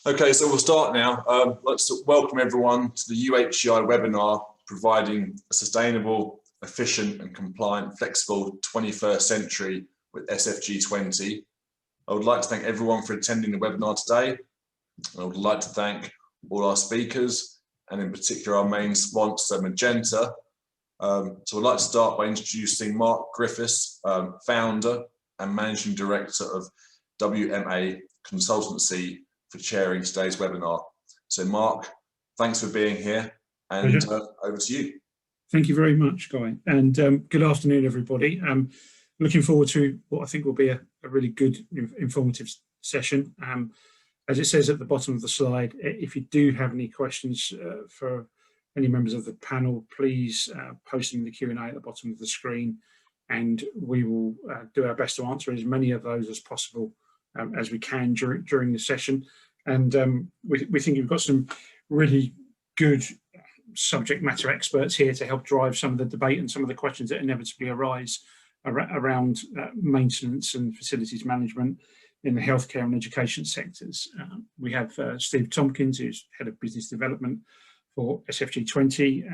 Okay, so we'll start now. Let's welcome everyone to the UHCI webinar, providing a sustainable, efficient and compliant, flexible 21st century with SFG20. I would like to thank everyone for attending the webinar today. I would like to thank all our speakers and in particular our main sponsor, Magenta. So I'd like to start by introducing Mark Griffiths, founder and managing director of WMA Consultancy, for chairing today's webinar. So Mark, thanks for being here, and over to you. Thank you very much, Guy, and good afternoon, everybody. Looking forward to what I think will be a really good, informative session. As it says at the bottom of the slide, if you do have any questions for any members of the panel, please post them in the Q&A at the bottom of the screen, and we will do our best to answer as many of those as possible as we can during the session. And we think you've got some really good subject matter experts here to help drive some of the debate and some of the questions that inevitably arise around maintenance and facilities management in the healthcare and education sectors. We have Steve Tompkins, who's Head of Business Development for SFG20.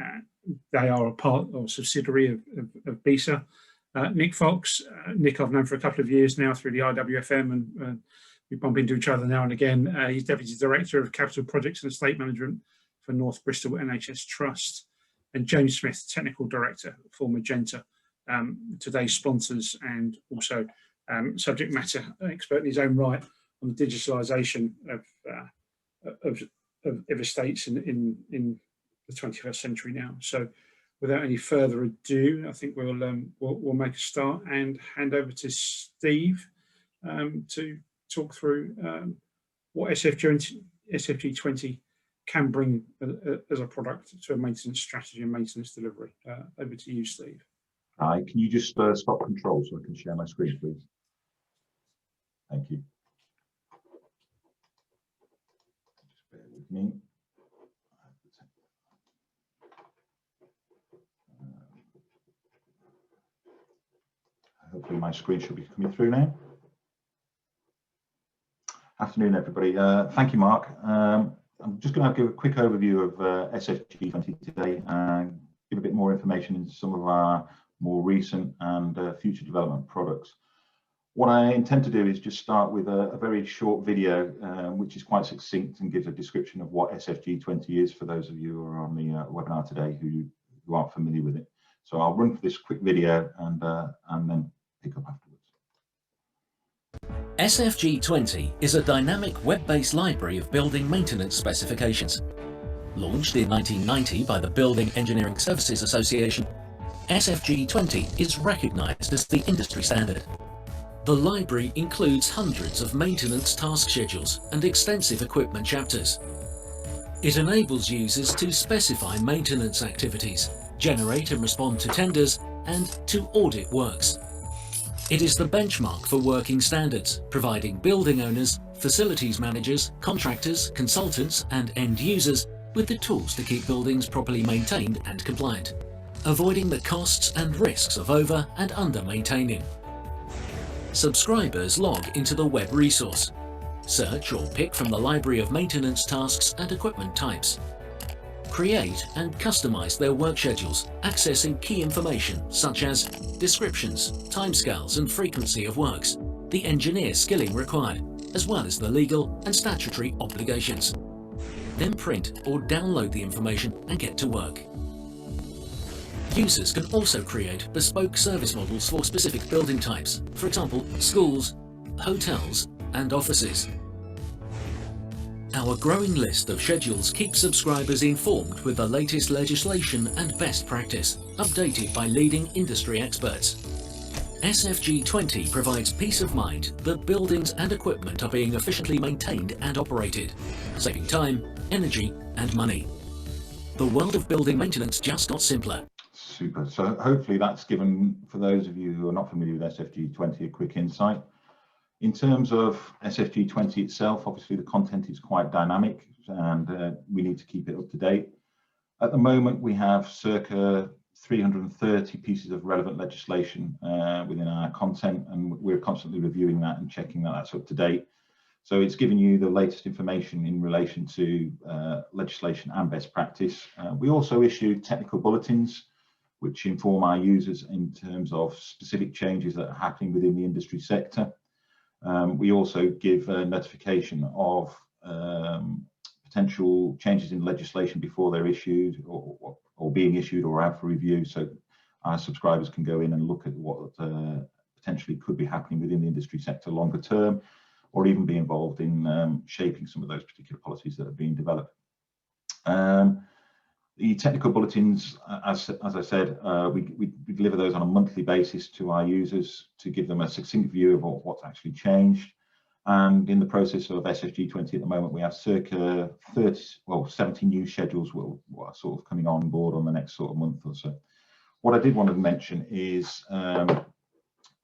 They are a part or subsidiary of BISA. Nick Fox, Nick I've known for a couple of years now through the IWFM, and we bump into each other now and again. He's Deputy Director of Capital Projects and Estate Management for North Bristol NHS Trust. And James Smith, Technical Director for Magenta, today's sponsors and also subject matter expert in his own right on the digitalisation of estates in the 21st century now. So without any further ado, I think we'll make a start and hand over to Steve to talk through what SFG20 can bring as a product to a maintenance strategy and maintenance delivery. Over to you, Steve. Hi, can you just stop control so I can share my screen, please? Thank you. Just bear with me. Hopefully my screen should be coming through now. Afternoon, everybody. Thank you, Mark. I'm just going to give a quick overview of SFG20 today and give a bit more information into some of our more recent and future development products. What I intend to do is just start with a very short video, which is quite succinct and gives a description of what SFG20 is for those of you who are on the webinar today who aren't familiar with it. So I'll run for this quick video and then pick up afterwards. SFG20 is a dynamic web-based library of building maintenance specifications. Launched in 1990 by the Building Engineering Services Association, SFG20 is recognised as the industry standard. The library includes hundreds of maintenance task schedules and extensive equipment chapters. It enables users to specify maintenance activities, generate and respond to tenders, and to audit works. It is the benchmark for working standards, providing building owners, facilities managers, contractors, consultants, and end users with the tools to keep buildings properly maintained and compliant, avoiding the costs and risks of over and under maintaining. Subscribers log into the web resource, search or pick from the library of maintenance tasks and equipment types, create and customize their work schedules, accessing key information such as descriptions, timescales and frequency of works, the engineer skilling required, as well as the legal and statutory obligations. Then print or download the information and get to work. Users can also create bespoke service models for specific building types, for example, schools, hotels and offices. Our growing list of schedules keeps subscribers informed with the latest legislation and best practice, updated by leading industry experts. SFG20 provides peace of mind that buildings and equipment are being efficiently maintained and operated, saving time, energy and money. The world of building maintenance just got simpler. Super. So hopefully that's given, for those of you who are not familiar with SFG20, a quick insight. In terms of SFG20 itself, obviously the content is quite dynamic and we need to keep it up to date. At the moment, we have circa 330 pieces of relevant legislation within our content, and we're constantly reviewing that and checking that that's up to date. So it's giving you the latest information in relation to legislation and best practice. We also issue technical bulletins which inform our users in terms of specific changes that are happening within the industry sector. We also give a notification of potential changes in legislation before they're issued or being issued or out for review, so our subscribers can go in and look at what potentially could be happening within the industry sector longer term, or even be involved in shaping some of those particular policies that are being developed. The technical bulletins, as I said, we deliver those on a monthly basis to our users to give them a succinct view of what's actually changed. And in the process of SFG20 at the moment, we have circa 70 new schedules will are sort of coming on board on the next sort of month or so. What I did want to mention is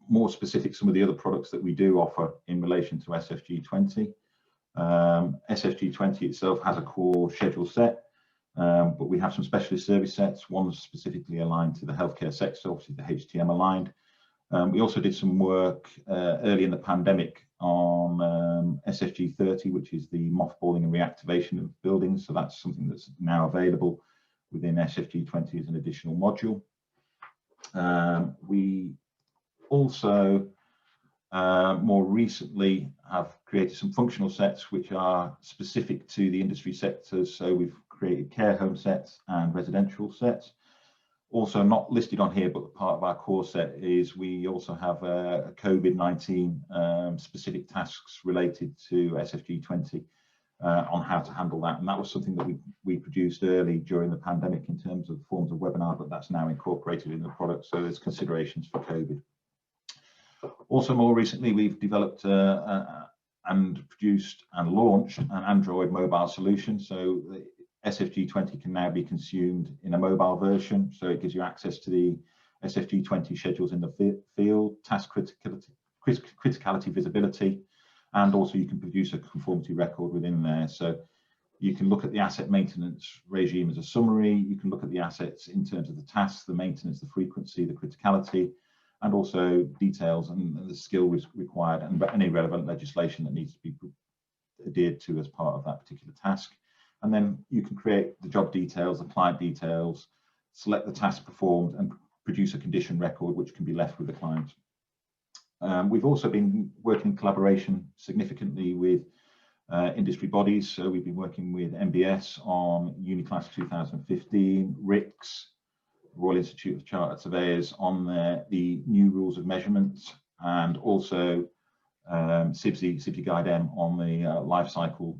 more specific some of the other products that we do offer in relation to SFG20. SFG20 itself has a core schedule set, but we have some specialist service sets. One's specifically aligned to the healthcare sector, obviously the HTM aligned. We also did some work early in the pandemic on SFG30, which is the mothballing and reactivation of buildings. So that's something that's now available within SFG20 as an additional module. We also more recently have created some functional sets which are specific to the industry sectors. So we've created care home sets and residential sets. Also not listed on here, but part of our core set is we also have a COVID-19 specific tasks related to SFG20 on how to handle that. And that was something that we produced early during the pandemic in terms of forms of webinar, but that's now incorporated in the product. So there's considerations for COVID. Also more recently, we've developed and produced and launched an Android mobile solution. So the SFG20 can now be consumed in a mobile version. So it gives you access to the SFG20 schedules in the field, task criticality visibility, and also you can produce a conformity record within there. So you can look at the asset maintenance regime as a summary. You can look at the assets in terms of the tasks, the maintenance, the frequency, the criticality, and also details and the skill required and any relevant legislation that needs to be adhered to as part of that particular task. And then you can create the job details, the client details, select the task performed, and produce a condition record which can be left with the client. We've also been working in collaboration significantly with industry bodies. So we've been working with MBS on Uniclass 2015, RICS, Royal Institute of Chartered Surveyors on the new rules of measurement, and also SFG Guide M on the life cycle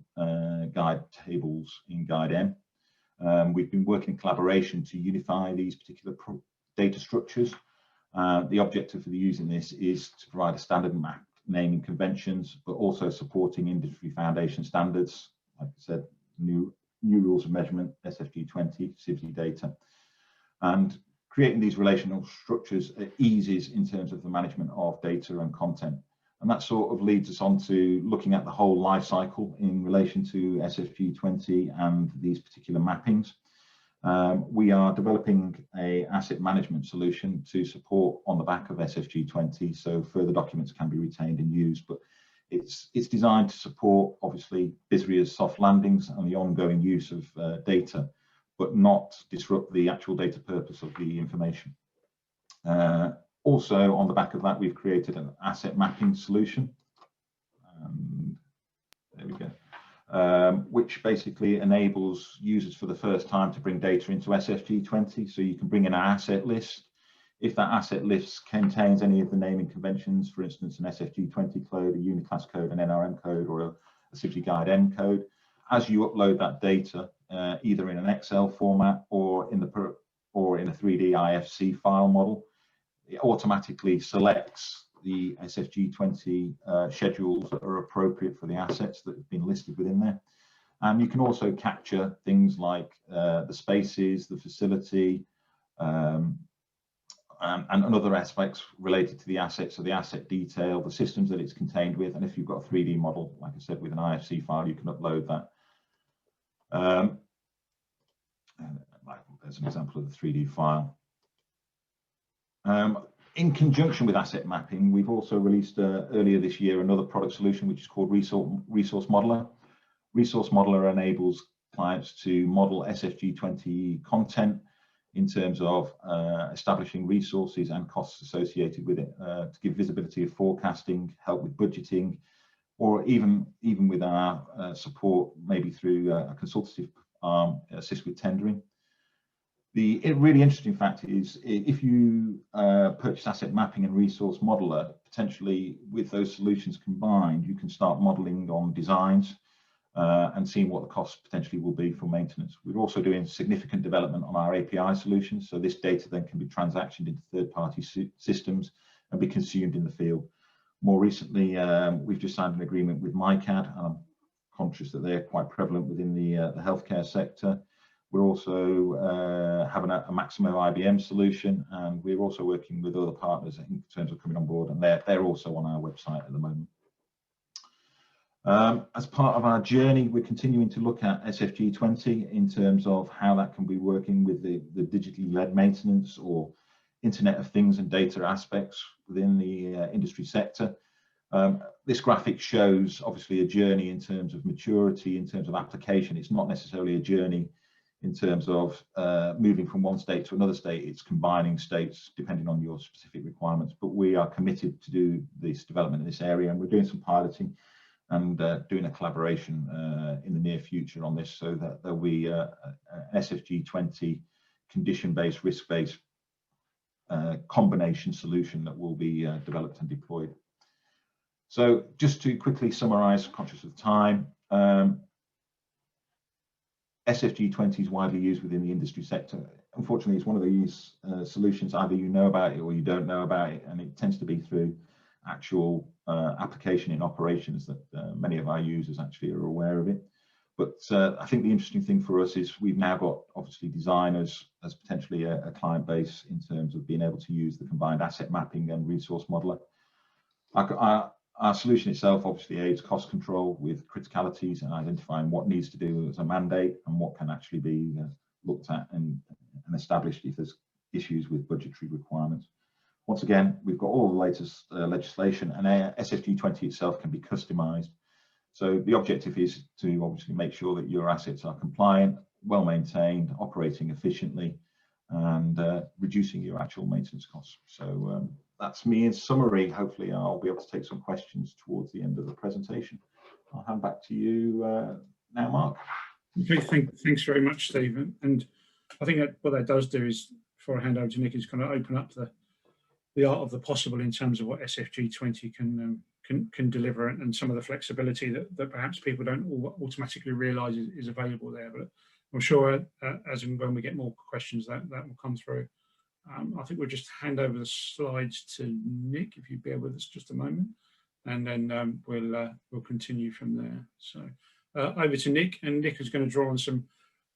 guide tables in Guide M. We've been working in collaboration to unify these particular data structures. The objective for using this is to provide a standard map naming conventions, but also supporting industry foundation standards, like I said, new rules of measurement, SFG20, SFG data. And creating these relational structures eases in terms of the management of data and content. And that sort of leads us on to looking at the whole life cycle in relation to SFG20 and these particular mappings. We are developing an asset management solution to support on the back of SFG20, so further documents can be retained and used, but it's designed to support obviously BISRIA's soft landings and the ongoing use of data, but not disrupt the actual data purpose of the information. Also, on the back of that, we've created an asset mapping solution. There we go. Which basically enables users for the first time to bring data into SFG20. So you can bring in an asset list. If that asset list contains any of the naming conventions, for instance, an SFG20 code, a Uniclass code, an NRM code, or a SFG Guide M code, as you upload that data, either in an Excel format or in a 3D IFC file model, it automatically selects the SFG20 schedules that are appropriate for the assets that have been listed within there. And you can also capture things like the spaces, the facility, and other aspects related to the assets, so the asset detail, the systems that it's contained with. And if you've got a 3D model, like I said, with an IFC file, you can upload that. There's an example of the 3D file. in conjunction with asset mapping, we've also released earlier this year another product solution which is called Resource Modeler. Resource Modeler enables clients to model SFG20 content in terms of establishing resources and costs associated with it, to give visibility of forecasting, help with budgeting, or even with our support, maybe through a consultative arm, assist with tendering. The really interesting fact is, if you purchase asset mapping and resource modeler, potentially with those solutions combined, you can start modeling on designs and seeing what the costs potentially will be for maintenance. We're also doing significant development on our API solutions, so this data then can be transactioned into third-party systems and be consumed in the field. More recently, we've just signed an agreement with MyCAD, and I'm conscious that they're quite prevalent within the healthcare sector. We're also having a Maximo IBM solution, and we're also working with other partners in terms of coming on board, and they're also on our website at the moment. As part of our journey, we're continuing to look at SFG20 in terms of how that can be working with the digitally led maintenance or Internet of Things and data aspects within the industry sector. This graphic shows obviously a journey in terms of maturity, in terms of application. It's not necessarily a journey in terms of moving from one state to another state. It's combining states depending on your specific requirements, but we are committed to do this development in this area, and we're doing some piloting and doing a collaboration in the near future on this, so that there'll be an SFG20 condition-based, risk-based combination solution that will be developed and deployed. So just to quickly summarize, conscious of time, SFG20 is widely used within the industry sector. Unfortunately, it's one of these solutions, either you know about it or you don't know about it, and it tends to be through actual application in operations that many of our users actually are aware of it. But I think the interesting thing for us is we've now got obviously designers as potentially a client base in terms of being able to use the combined asset mapping and resource modeler. Our solution itself obviously aids cost control with criticalities and identifying what needs to do as a mandate and what can actually be looked at and established if there's issues with budgetary requirements. Once again, we've got all the latest legislation, and SFG20 itself can be customized. So the objective is to obviously make sure that your assets are compliant, well maintained, operating efficiently, and reducing your actual maintenance costs. So that's me in summary. Hopefully I'll be able to take some questions towards the end of the presentation. I'll hand back to you now, Mark. Okay, thanks very much, Stephen. And I think that what that does do is, before I hand over to Nick, is kind of open up the art of the possible in terms of what SFG20 can deliver, and some of the flexibility that perhaps people don't automatically realise is available there. But I'm sure as and when we get more questions, that will come through. I think we'll just hand over the slides to Nick, if you'd bear with us just a moment, and then we'll continue from there. So over to Nick, and Nick is going to draw on some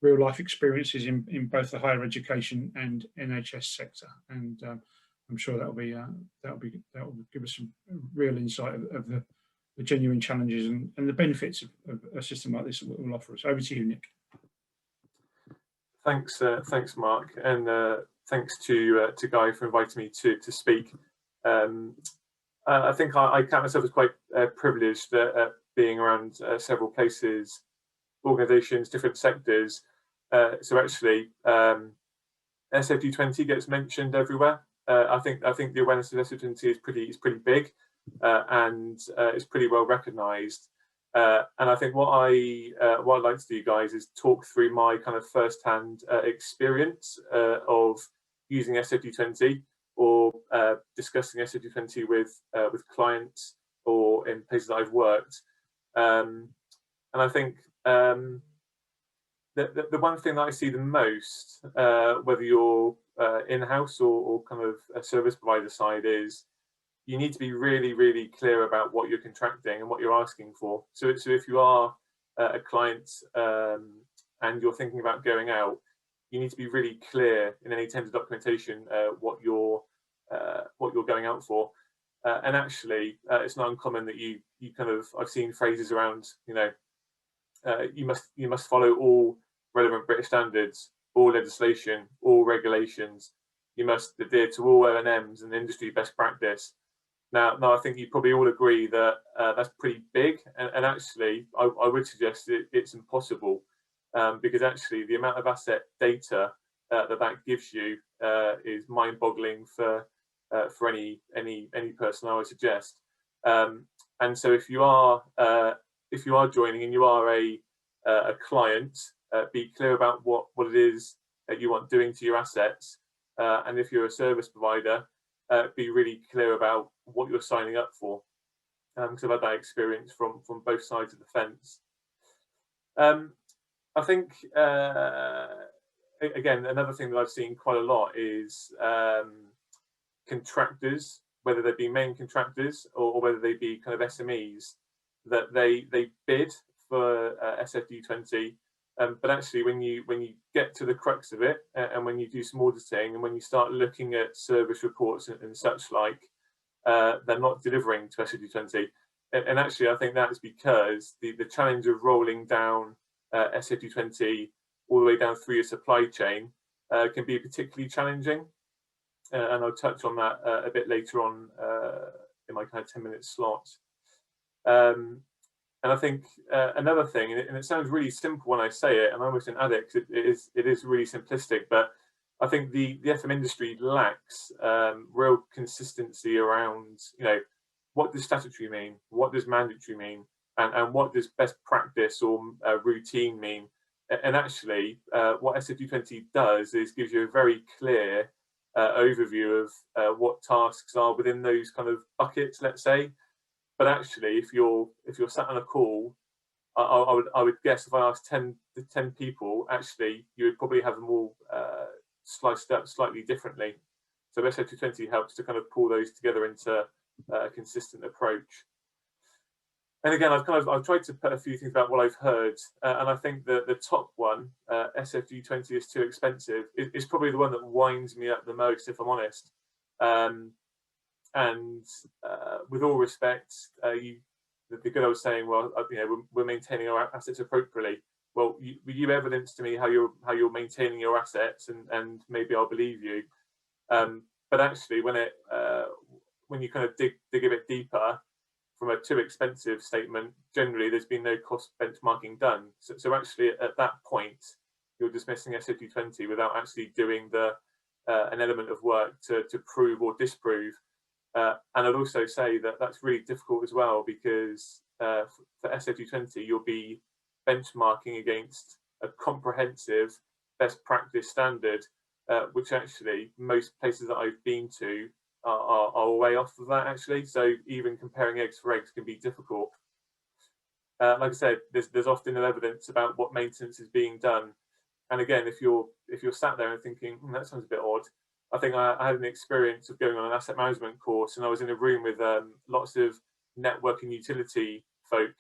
real life experiences in both the higher education and NHS sector, and I'm sure that will give us some real insight of the genuine challenges and the benefits of a system like this will offer us. Over to you, Nick. Thanks, Mark, and thanks to Guy for inviting me to speak. I think I count myself as quite privileged at being around several places, organisations, different sectors. So actually, SFG20 gets mentioned everywhere. I think the awareness of SFG20 is pretty big, and it's pretty well recognised. And I think what I'd like to do, guys, is talk through my kind of first-hand experience of using SFG20 or discussing SFG20 with clients or in places that I've worked. And I think the one thing that I see the most, whether you're in-house or kind of a service provider side, is you need to be really, really clear about what you're contracting and what you're asking for. So if you are a client and you're thinking about going out, you need to be really clear in any tender documentation what you're going out for. And actually, it's not uncommon that you kind of, I've seen phrases around, you must follow all relevant British standards, all legislation, all regulations, you must adhere to all O&Ms and industry best practice. Now, I think you probably all agree that that's pretty big, and actually, I would suggest it's impossible, because actually the amount of asset data that gives you is mind-boggling for any person, I would suggest. And so if you are joining and you are a client, be clear about what it is that you want doing to your assets, and if you're a service provider, be really clear about what you're signing up for, because I've had that experience from both sides of the fence. I think again, another thing that I've seen quite a lot is contractors, whether they be main contractors or whether they be kind of SMEs, that they bid for SFG20, but actually when you get to the crux of it, and when you do some auditing and when you start looking at service reports and such like, they're not delivering to SFG20. And actually I think that's because the challenge of rolling down SFG20 all the way down through your supply chain can be particularly challenging. And I'll touch on that a bit later on in my kind of 10-minute slot. And I think another thing, and it sounds really simple when I say it, and I almost didn't add it because it is really simplistic, but I think the FM industry lacks real consistency around, what does statutory mean, what does mandatory mean, and what does best practice or routine mean. And actually, what SFG20 does is gives you a very clear overview of what tasks are within those kind of buckets, let's say. But actually, if you're sat on a call, I would guess if I asked 10 people, actually you would probably have them all sliced up slightly differently. So SFG20 helps to kind of pull those together into a consistent approach. And again, I've tried to put a few things about what I've heard, and I think that the top one, SFG20 is too expensive, is probably the one that winds me up the most, if I'm honest. And with all respect, the good old saying, well, we're maintaining our assets appropriately. Well, you evidence to me how you're maintaining your assets, and maybe I'll believe you. But actually, when you kind of dig a bit deeper, from a too expensive statement, generally there's been no cost benchmarking done. So actually, at that point, you're dismissing SFG20 without actually doing an element of work to prove or disprove. And I'd also say that that's really difficult as well, because for SFG20, you'll be benchmarking against a comprehensive best practice standard, which actually most places that I've been to are way off of that, actually. So even comparing eggs for eggs can be difficult. Like I said, there's often no evidence about what maintenance is being done. And again, if you're sat there and thinking, that sounds a bit odd, I think I had an experience of going on an asset management course, and I was in a room with lots of network and utility folk.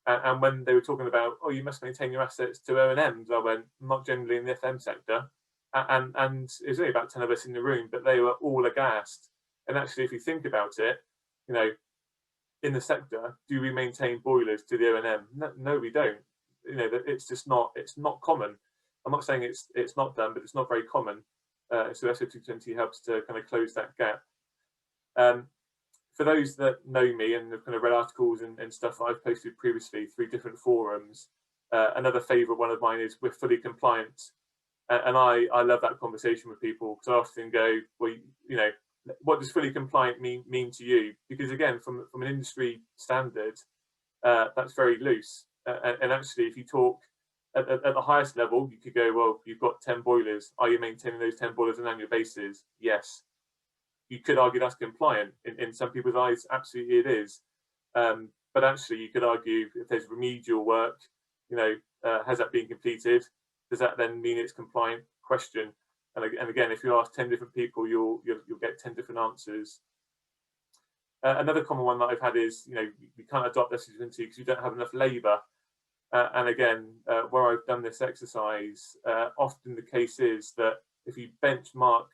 And when they were talking about, oh, you must maintain your assets to O&Ms, I went, not generally in the FM sector. And it was only about 10 of us in the room, but they were all aghast. And actually, if you think about it, in the sector, do we maintain boilers to the O&M? No, we don't. It's just not. It's not common. I'm not saying it's not done, but it's not very common. So SFG20 helps to kind of close that gap. For those that know me and have kind of read articles and stuff that I've posted previously through different forums, another favourite one of mine is we're fully compliant. And I love that conversation with people, because I often go, well, what does fully compliant mean to you? Because again, from an industry standard, that's very loose. And actually, if you talk at the highest level, you could go, well, you've got 10 boilers. Are you maintaining those 10 boilers on an annual basis? Yes. You could argue that's compliant. In some people's eyes, absolutely it is. But actually, you could argue if there's remedial work, has that been completed? Does that then mean it's compliant? Question. And again, if you ask 10 different people, you'll get 10 different answers. Another common one that I've had is, you can't adopt SFG20 because you don't have enough labour. And again, where I've done this exercise, often the case is that if you benchmark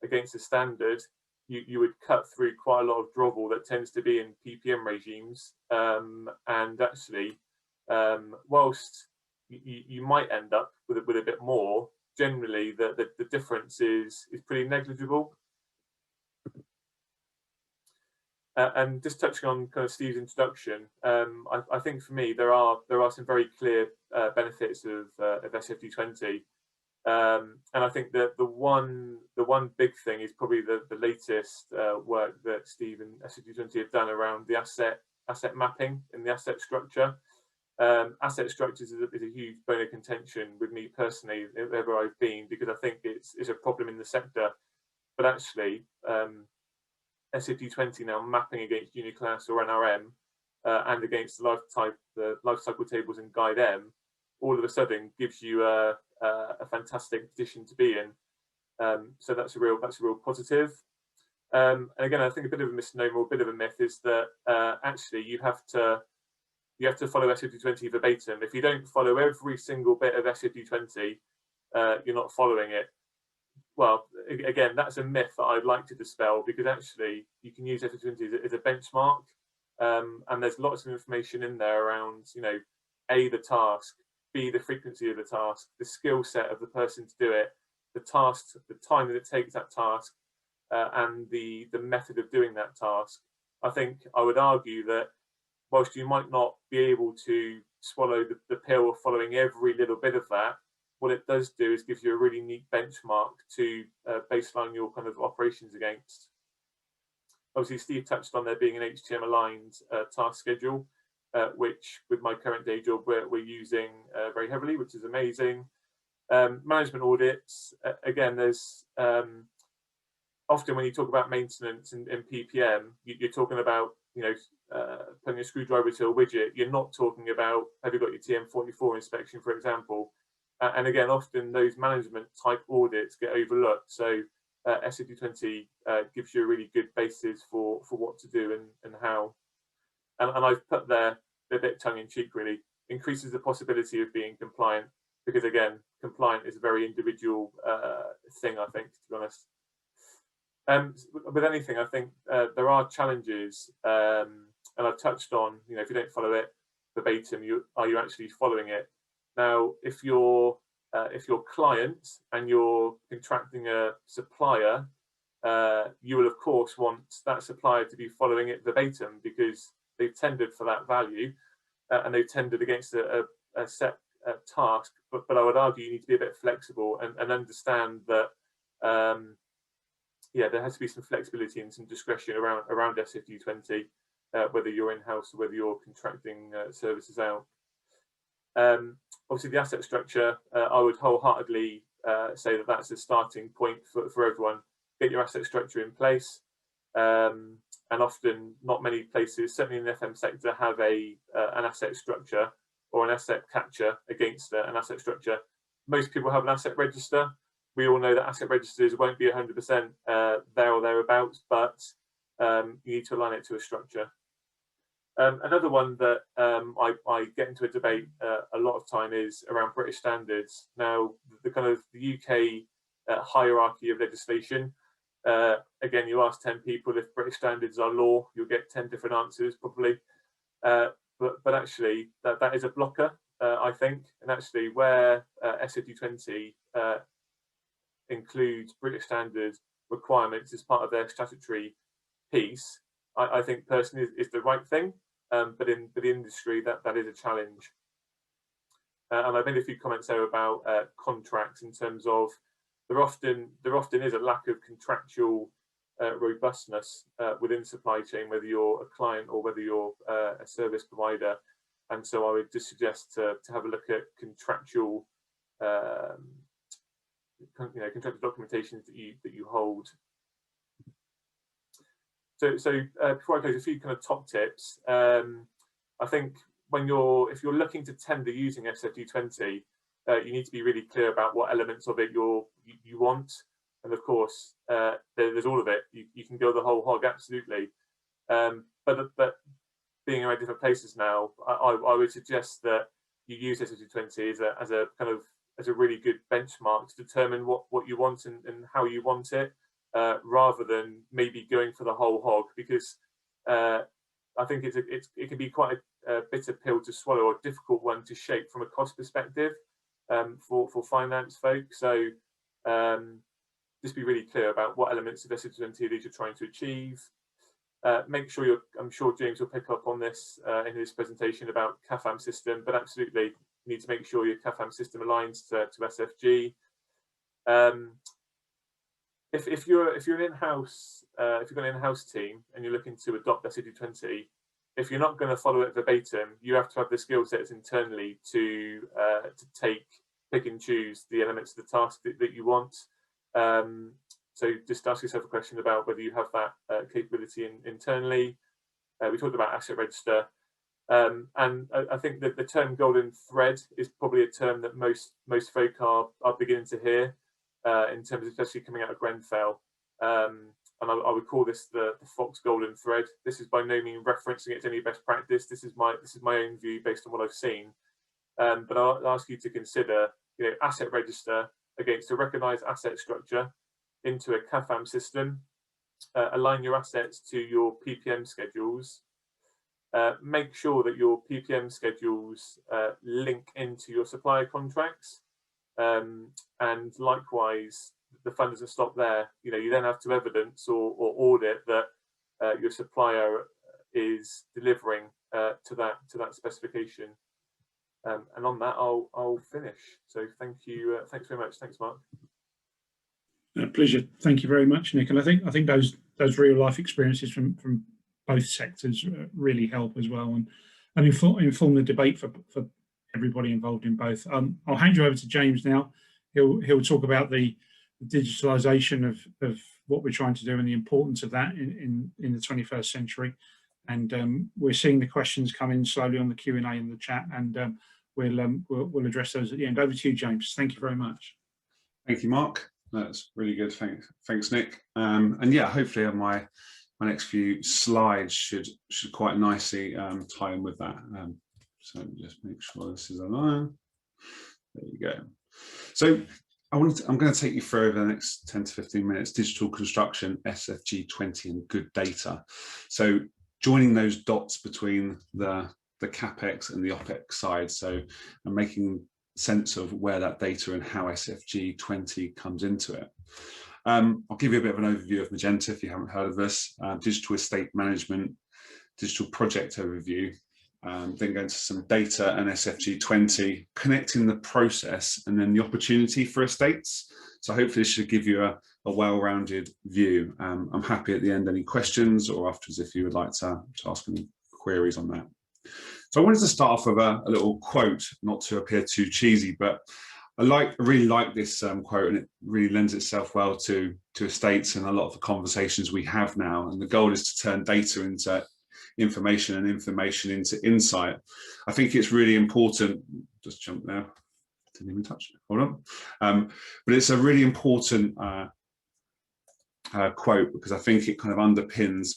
against a standard, you would cut through quite a lot of grovel that tends to be in PPM regimes. And actually, whilst you might end up with a bit more, generally the difference is pretty negligible. And just touching on kind of Steve's introduction, I think for me there are some very clear benefits of SFG20, and I think that the one big thing is probably the latest work that Steve and SFG20 have done around the asset mapping in the asset structure. Asset structures is a huge bone of contention with me personally, wherever I've been, because I think it's a problem in the sector. But actually, SFG20 now mapping against Uniclass or NRM and against the life cycle tables in Guide M, all of a sudden gives you a fantastic position to be in. So that's a real positive. And again, I think a bit of a misnomer or a bit of a myth is that actually you have to follow SFG20 verbatim. If you don't follow every single bit of SFG20, you're not following it. Well, again, that's a myth that I'd like to dispel, because actually you can use SFG20 as a benchmark, and there's lots of information in there around, you know, A, the task, B, the frequency of the task, the skill set of the person to do it, the task, the time that it takes that task, and the method of doing that task. I think I would argue that whilst you might not be able to swallow the pill of following every little bit of that, what it does do is give you a really neat benchmark to baseline your kind of operations against. Obviously, Steve touched on there being an HTM aligned task schedule, which with my current day job we're using very heavily, which is amazing. Management audits, again, there's often when you talk about maintenance and PPM, you're talking about, you know, putting a screwdriver to a widget. You're not talking about, have you got your TM44 inspection, for example. And again, often those management type audits get overlooked. So SFG20 gives you a really good basis for what to do and how. And I've put there a bit tongue in cheek, really, increases the possibility of being compliant, because again, compliant is a very individual thing, I think, to be honest. With anything, I think there are challenges, and I've touched on, you know, if you don't follow it verbatim, are you actually following it? Now, if you're client and you're contracting a supplier, you will of course want that supplier to be following it verbatim, because they've tendered for that value and they've tendered against a set task. But I would argue you need to be a bit flexible and understand that yeah, there has to be some flexibility and some discretion around SFG20, whether you're in-house or whether you're contracting services out. Obviously, the asset structure, I would wholeheartedly say that that's a starting point for everyone. Get your asset structure in place, and often not many places, certainly in the FM sector, have an asset structure or an asset capture against an asset structure. Most people have an asset register. We all know that asset registers won't be 100% there or thereabouts, but you need to align it to a structure. Another one that I get into a debate a lot of time is around British standards. Now, the kind of the UK hierarchy of legislation. Again, you ask 10 people if British standards are law, you'll get 10 different answers probably. But actually, that is a blocker, I think. And actually, where SFG20 includes British standards requirements as part of their statutory piece, I think personally is the right thing. But in the industry, that is a challenge. And I made a few comments there about contracts in terms of there often is a lack of contractual robustness within supply chain, whether you're a client or whether you're a service provider. And so I would just suggest to have a look at contractual contractual documentations that you hold. So before I close, a few kind of top tips. I think if you're looking to tender using SFG20, you need to be really clear about what elements of it you want, and of course there's all of it. You can go the whole hog, absolutely. But being around different places now, I would suggest that you use SFG20 as a really good benchmark to determine what you want and how you want it. Rather than maybe going for the whole hog, because I think it can be quite a bitter pill to swallow, or a difficult one to shape from a cost perspective. for finance folk. So just be really clear about what elements of SFG20 these you're trying to achieve. Make sure I'm sure James will pick up on this in his presentation about CAFAM system, but absolutely you need to make sure your CAFAM system aligns to SFG. If you're an in-house, if you've got an in-house team and you're looking to adopt SFG20, if you're not going to follow it verbatim, you have to have the skill sets internally to pick and choose the elements of the task that you want. So just ask yourself a question about whether you have that capability internally. We talked about asset register, and I think that the term golden thread is probably a term that most folk are beginning to hear in terms of especially coming out of Grenfell. And I would call this the Fox golden thread. This is by no means referencing it to any best practice. This is my own view based on what I've seen. But I'll ask you to consider, asset register against a recognised asset structure into a CAFAM system. Align your assets to your PPM schedules. Make sure that your PPM schedules link into your supplier contracts. And likewise, the fund doesn't stop there. You then have to evidence or audit that your supplier is delivering to that specification. And on that, I'll finish. So thank you. Thanks very much. Thanks, Mark. Pleasure. Thank you very much, Nick. And I think those real life experiences from both sectors really help as well, and inform the debate for everybody involved in both. I'll hand you over to James now. He'll talk about the digitalisation of what we're trying to do and the importance of that in the 21st century. And we're seeing the questions come in slowly on the Q&A in the chat, and we'll address those at the end. Over to you, James. Thank you very much. Thank you, Mark. That's really good. Thanks, Nick. And yeah, hopefully my next few slides should quite nicely tie in with that. So just make sure this is aligned. There you go. So I'm going to take you through over the next 10 to 15 minutes, digital construction, SFG20 and good data. So joining those dots between the CapEx and the OpEx side. So I'm making sense of where that data and how SFG20 comes into it. I'll give you a bit of an overview of Magenta if you haven't heard of this, digital estate management, digital project overview, then go into some data and SFG20, connecting the process and then the opportunity for estates. So hopefully this should give you a well-rounded view. I'm happy at the end, any questions or afterwards if you would like to ask any queries on that. So I wanted to start off with a little quote, not to appear too cheesy, but I really like this quote, and it really lends itself well to estates and a lot of the conversations we have now. And the goal is to turn data into information and information into insight. I think it's really important, just jump there, didn't even touch it, hold on. But it's a really important quote because I think it kind of underpins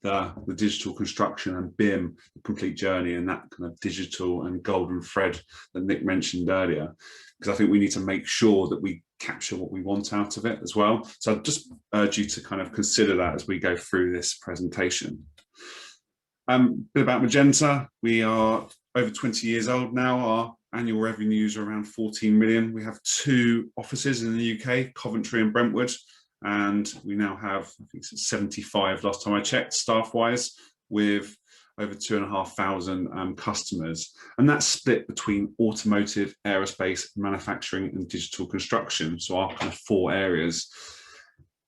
the digital construction and BIM, the complete journey, and that kind of digital and golden thread that Nick mentioned earlier, because I think we need to make sure that we capture what we want out of it as well. So I'd just urge you to kind of consider that as we go through this presentation. A bit about Magenta. We are over 20 years old now. Our annual revenues are around 14 million. We have 2 offices in the UK, Coventry and Brentwood. And we now have, I think it's 75 last time I checked, staff-wise, with over 2,500 customers. And that's split between automotive, aerospace, manufacturing and digital construction. So our kind of 4 areas.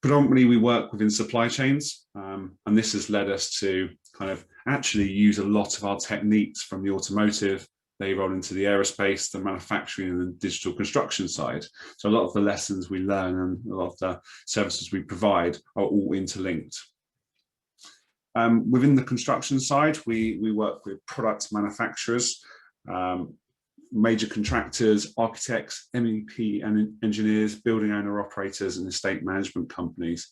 Predominantly we work within supply chains, and this has led us to kind of actually use a lot of our techniques from the automotive. They roll into the aerospace, the manufacturing and the digital construction side. So a lot of the lessons we learn and a lot of the services we provide are all interlinked. Within the construction side, we work with product manufacturers, major contractors, architects, MEP and engineers, building owner operators and estate management companies.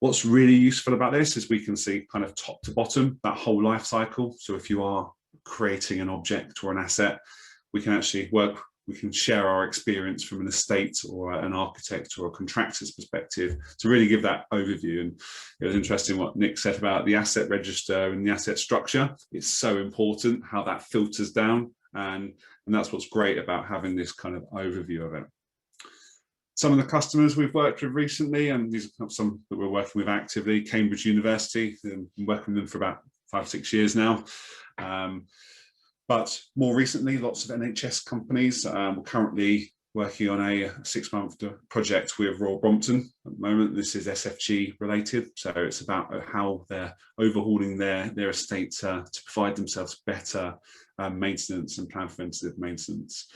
What's really useful about this is we can see kind of top to bottom, that whole life cycle. So if you are creating an object or an asset, we can actually we can share our experience from an estate or an architect or a contractor's perspective to really give that overview. And it was interesting what Nick said about the asset register and the asset structure. It's so important how that filters down and that's what's great about having this kind of overview of it. Some of the customers we've worked with recently, and these are some that we're working with actively: Cambridge University, been working with them for about 5 or 6 years now. But more recently, lots of NHS companies. We're currently working on a 6-month project with Royal Brompton at the moment. This is SFG related, so it's about how they're overhauling their estate to provide themselves better maintenance and plan preventative maintenance.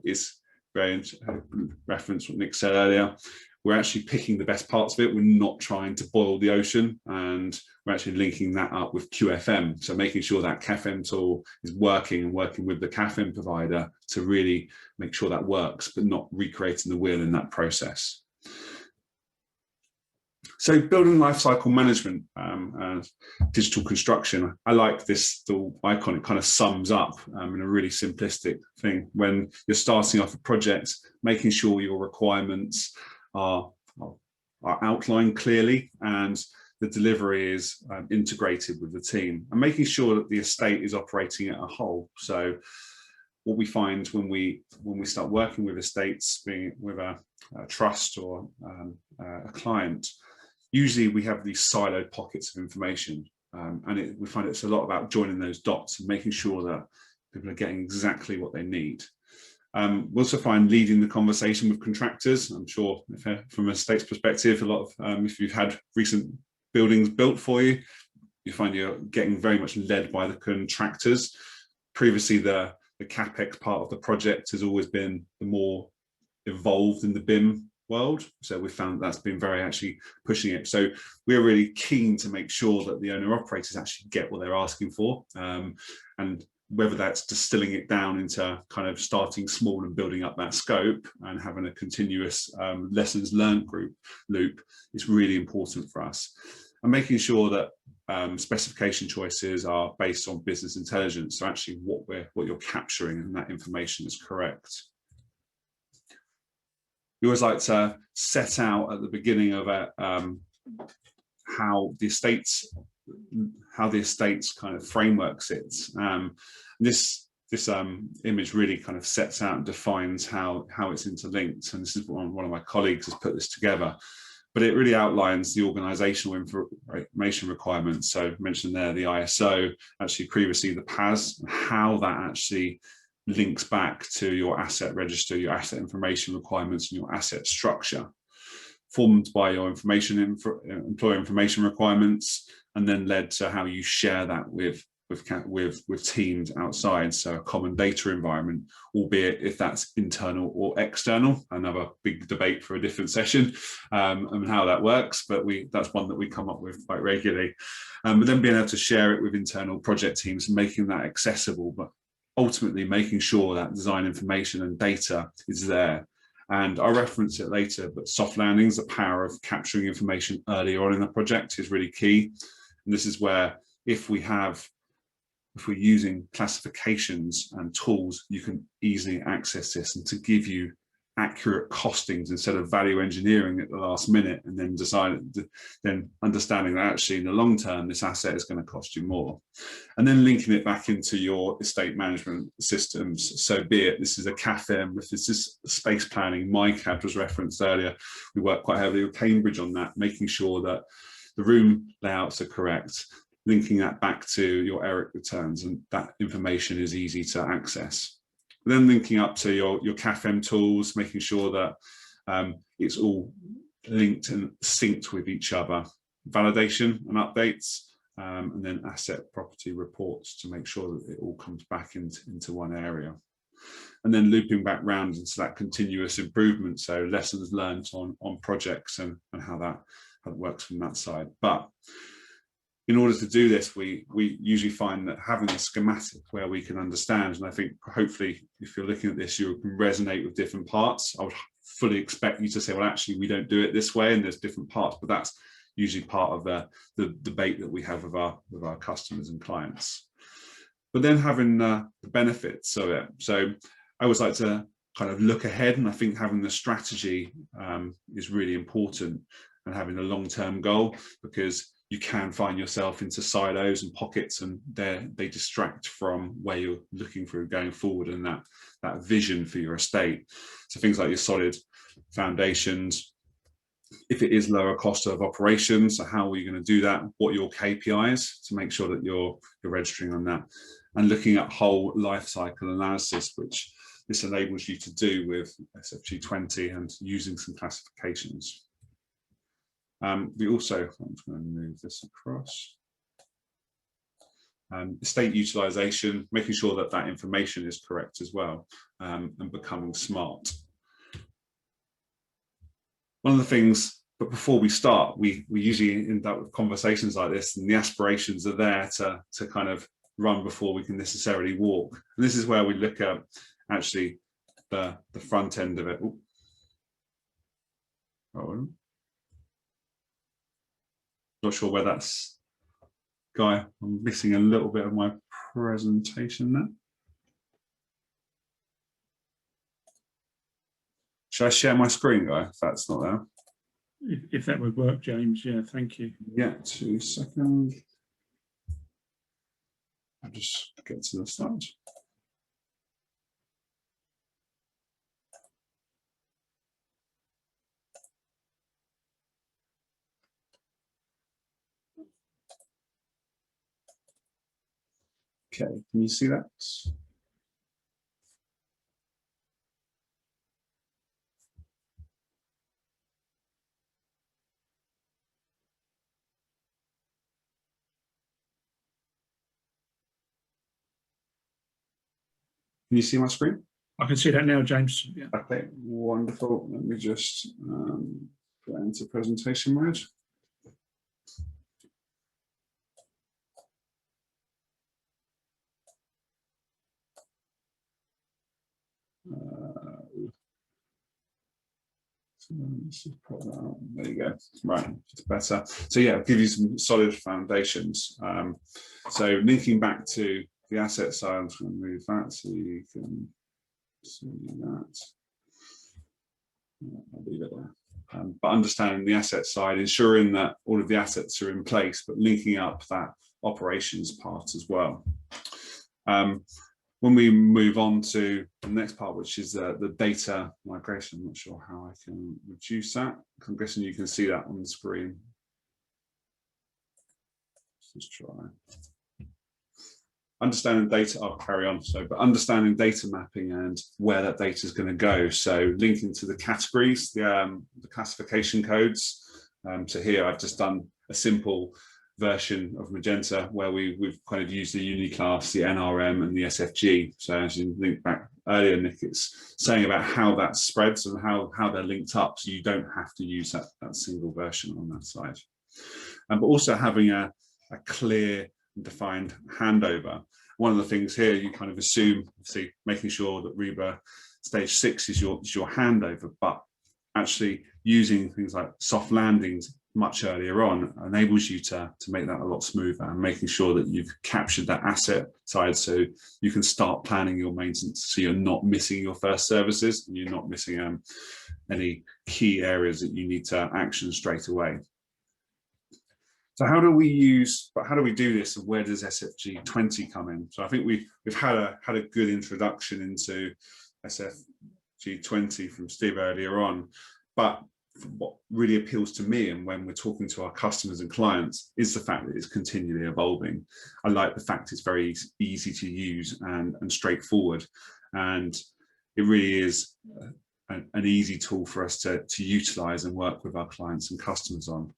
It's very reference what Nick said earlier. We're actually picking the best parts of it. We're not trying to boil the ocean, and we're actually linking that up with QFM. So making sure that CAFM tool is working and working with the CAFM provider to really make sure that works, but not recreating the wheel in that process. So building lifecycle management and digital construction, I like this little icon. It kind of sums up in a really simplistic thing. When you're starting off a project, making sure your requirements are outlined clearly and the delivery is integrated with the team, and making sure that the estate is operating at a whole. So what we find when we start working with estates, being with a trust or a client, usually we have these siloed pockets of information, and we find it's a lot about joining those dots and making sure that people are getting exactly what they need. We also find leading the conversation with contractors. I'm sure from a estate's perspective, a lot of if you've had recent buildings built for you, you find you're getting very much led by the contractors. Previously, the CapEx part of the project has always been the more evolved in the BIM world. So we found that's been very actually pushing it. So we're really keen to make sure that the owner operators actually get what they're asking for. And whether that's distilling it down into kind of starting small and building up that scope and having a continuous lessons learned loop is really important for us. And making sure that specification choices are based on business intelligence, so actually what you're capturing and that information is correct. We always like to set out at the beginning of it how the estate's kind of framework sits. This image really kind of sets out and defines how it's interlinked, and this is one of my colleagues has put this together. But it really outlines the organizational information requirements. So I mentioned there the ISO, actually previously the PAS, and how that actually links back to your asset register, your asset information requirements, and your asset structure, formed by your employer information requirements, and then led to how you share that with teams outside. So a common data environment, albeit if that's internal or external, another big debate for a different session, and how that works, but that's one that we come up with quite regularly. But then being able to share it with internal project teams, making that accessible, but ultimately making sure that design information and data is there. And I'll reference it later, but soft landings, the power of capturing information early on in the project is really key. And this is where if we're using classifications and tools, you can easily access this, and to give you accurate costings instead of value engineering at the last minute, and then understanding that actually in the long term this asset is going to cost you more, and then linking it back into your estate management systems. So be it this is a CAFM, if this is space planning, MyCAD was referenced earlier. We work quite heavily with Cambridge on that, making sure that the room layouts are correct, linking that back to your ERIC returns, and that information is easy to access. Then linking up to your CAFM tools, making sure that it's all linked and synced with each other. Validation and updates, and then asset property reports to make sure that it all comes back into one area. And then looping back round into that continuous improvement, so lessons learned on projects and how that works from that side. But in order to do this, we usually find that having a schematic where we can understand, and I think hopefully if you're looking at this, you can resonate with different parts. I would fully expect you to say, well, actually, we don't do it this way, and there's different parts, but that's usually part of the debate that we have with our customers and clients. But then having the benefits of it. So I always like to kind of look ahead, and I think having the strategy is really important, and having a long-term goal, because you can find yourself into silos and pockets, and they distract from where you're looking for going forward, and that vision for your estate. So things like your solid foundations, if it is lower cost of operations, so how are you going to do that? What are your KPIs to make sure that you're registering on that, and looking at whole life cycle analysis, which this enables you to do with SFG20 and using some classifications. We also, I'm just going to move this across. Estate utilization, making sure that that information is correct as well, and becoming smart. One of the things, but before we start, we usually end up with conversations like this, and the aspirations are there to kind of run before we can necessarily walk. And this is where we look at actually the front end of it. Oh, not sure where that's, Guy, I'm missing a little bit of my presentation there. Should I share my screen, Guy, if that's not there? If that would work, James, yeah, thank you. Yeah, 2 seconds. I'll just get to the slides. Okay, can you see that? Can you see my screen? I can see that now, James. Yeah. Okay, wonderful. Let me just go into presentation mode. Let's just put that on. There you go. Right, it's better. So yeah, I'll give you some solid foundations. So linking back to the asset side, I'm just going to move that so you can see that. I'll leave it there. But understanding the asset side, ensuring that all of the assets are in place, but linking up that operations part as well. When we move on to the next part, which is the data migration, I'm not sure how I can reduce that. I'm guessing you can see that on the screen. Let's just try. Understanding data, I'll carry on. So, but understanding data mapping and where that data is going to go. So linking to the categories, the classification codes. So here I've just done a simple version of Magenta where we've kind of used the Uniclass, the NRM and the SFG. So as you link back earlier, Nick, it's saying about how that spreads and how they're linked up, so you don't have to use that single version on that side. But also having a clear and defined handover. One of the things here, you kind of assume, see, making sure that REBA stage 6 is your handover, but actually using things like soft landings much earlier on enables you to make that a lot smoother, and making sure that you've captured that asset side so you can start planning your maintenance, so you're not missing your first services and you're not missing any key areas that you need to action straight away. So how do we do this, and where does SFG20 come in? So I think we've had a good introduction into SFG20 from Steve earlier on, but what really appeals to me, and when we're talking to our customers and clients, is the fact that it's continually evolving. I like the fact it's very easy to use and straightforward, and it really is an easy tool for us to utilize and work with our clients and customers on.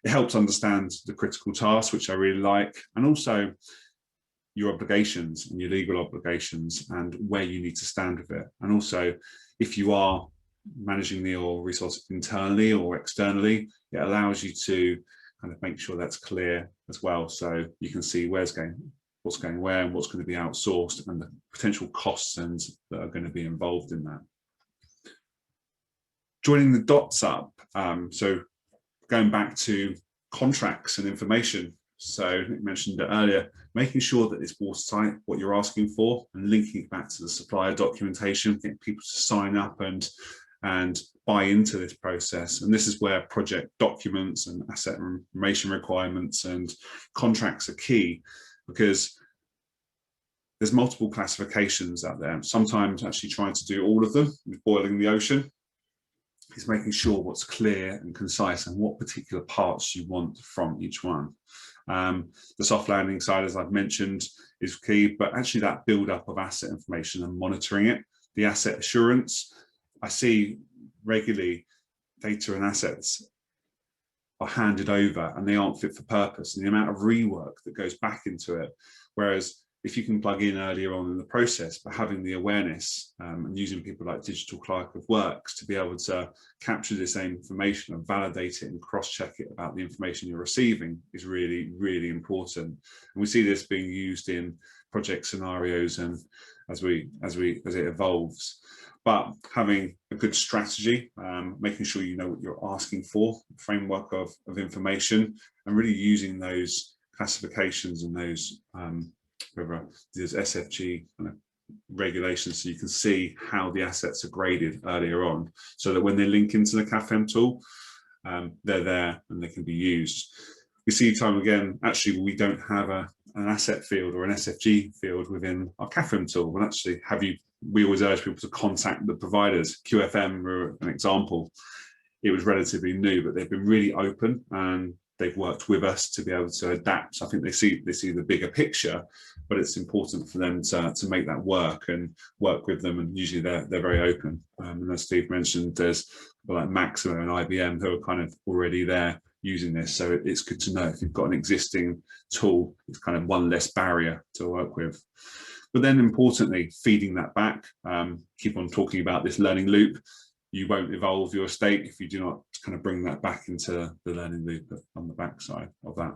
It helps understand the critical tasks, which I really like, and also your obligations and your legal obligations and where you need to stand with it. And also, if you are managing your resource internally or externally, it allows you to kind of make sure that's clear as well, so you can see what's going where and what's going to be outsourced, and the potential costs and that are going to be involved in that. Joining the dots up, so going back to contracts and information. So Nick mentioned it earlier, making sure that it's watertight, what you're asking for, and linking it back to the supplier documentation, getting people to sign up and buy into this process. And this is where project documents and asset information requirements and contracts are key, because there's multiple classifications out there. Sometimes actually trying to do all of them with boiling the ocean is making sure what's clear and concise and what particular parts you want from each one. The soft landing side, as I've mentioned, is key, but actually that build up of asset information and monitoring it, the asset assurance. I see regularly data and assets are handed over and they aren't fit for purpose, and the amount of rework that goes back into it. Whereas if you can plug in earlier on in the process, but having the awareness and using people like Digital Clerk of Works to be able to capture this same information and validate it and cross-check it about the information you're receiving is really, really important. And we see this being used in project scenarios and as it evolves. But having a good strategy, making sure you know what you're asking for, framework of information, and really using those classifications and those whether there's SFG regulations, so you can see how the assets are graded earlier on, so that when they link into the CAFM tool, they're there and they can be used. We see time again, actually, we don't have an asset field or an SFG field within our CAFM tool. Well, actually, we always urge people to contact the providers. QFM were an example. It was relatively new, but they've been really open and they've worked with us to be able to adapt. So I think they see the bigger picture, but it's important for them to make that work and work with them. And usually they're very open. And as Steve mentioned, there's people like Maximo and IBM who are kind of already there using this. So it's good to know if you've got an existing tool, it's kind of one less barrier to work with. But then importantly, feeding that back, keep on talking about this learning loop. You won't evolve your estate if you do not kind of bring that back into the learning loop on the backside of that.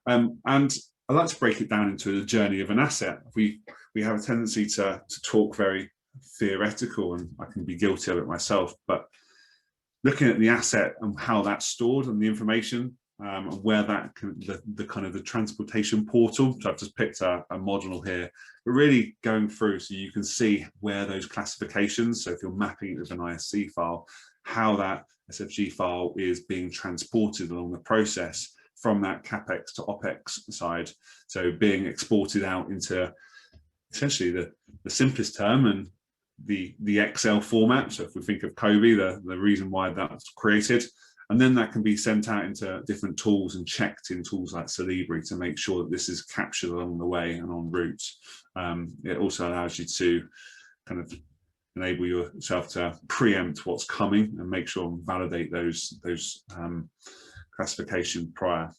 And I like to break it down into the journey of an asset. We have a tendency to talk very theoretical, and I can be guilty of it myself, but looking at the asset and how that's stored and the information, and where that can, the kind of the transportation portal. So I've just picked a model here, but really going through so you can see where those classifications, so if you're mapping it with an ISC file, how that SFG file is being transported along the process from that CapEx to OpEx side. So being exported out into essentially the simplest term and the Excel format. So if we think of Kobe, the reason why that's created, and then that can be sent out into different tools and checked in tools like Celebri to make sure that this is captured along the way and en route. It also allows you to kind of enable yourself to preempt what's coming and make sure and validate those classification prior.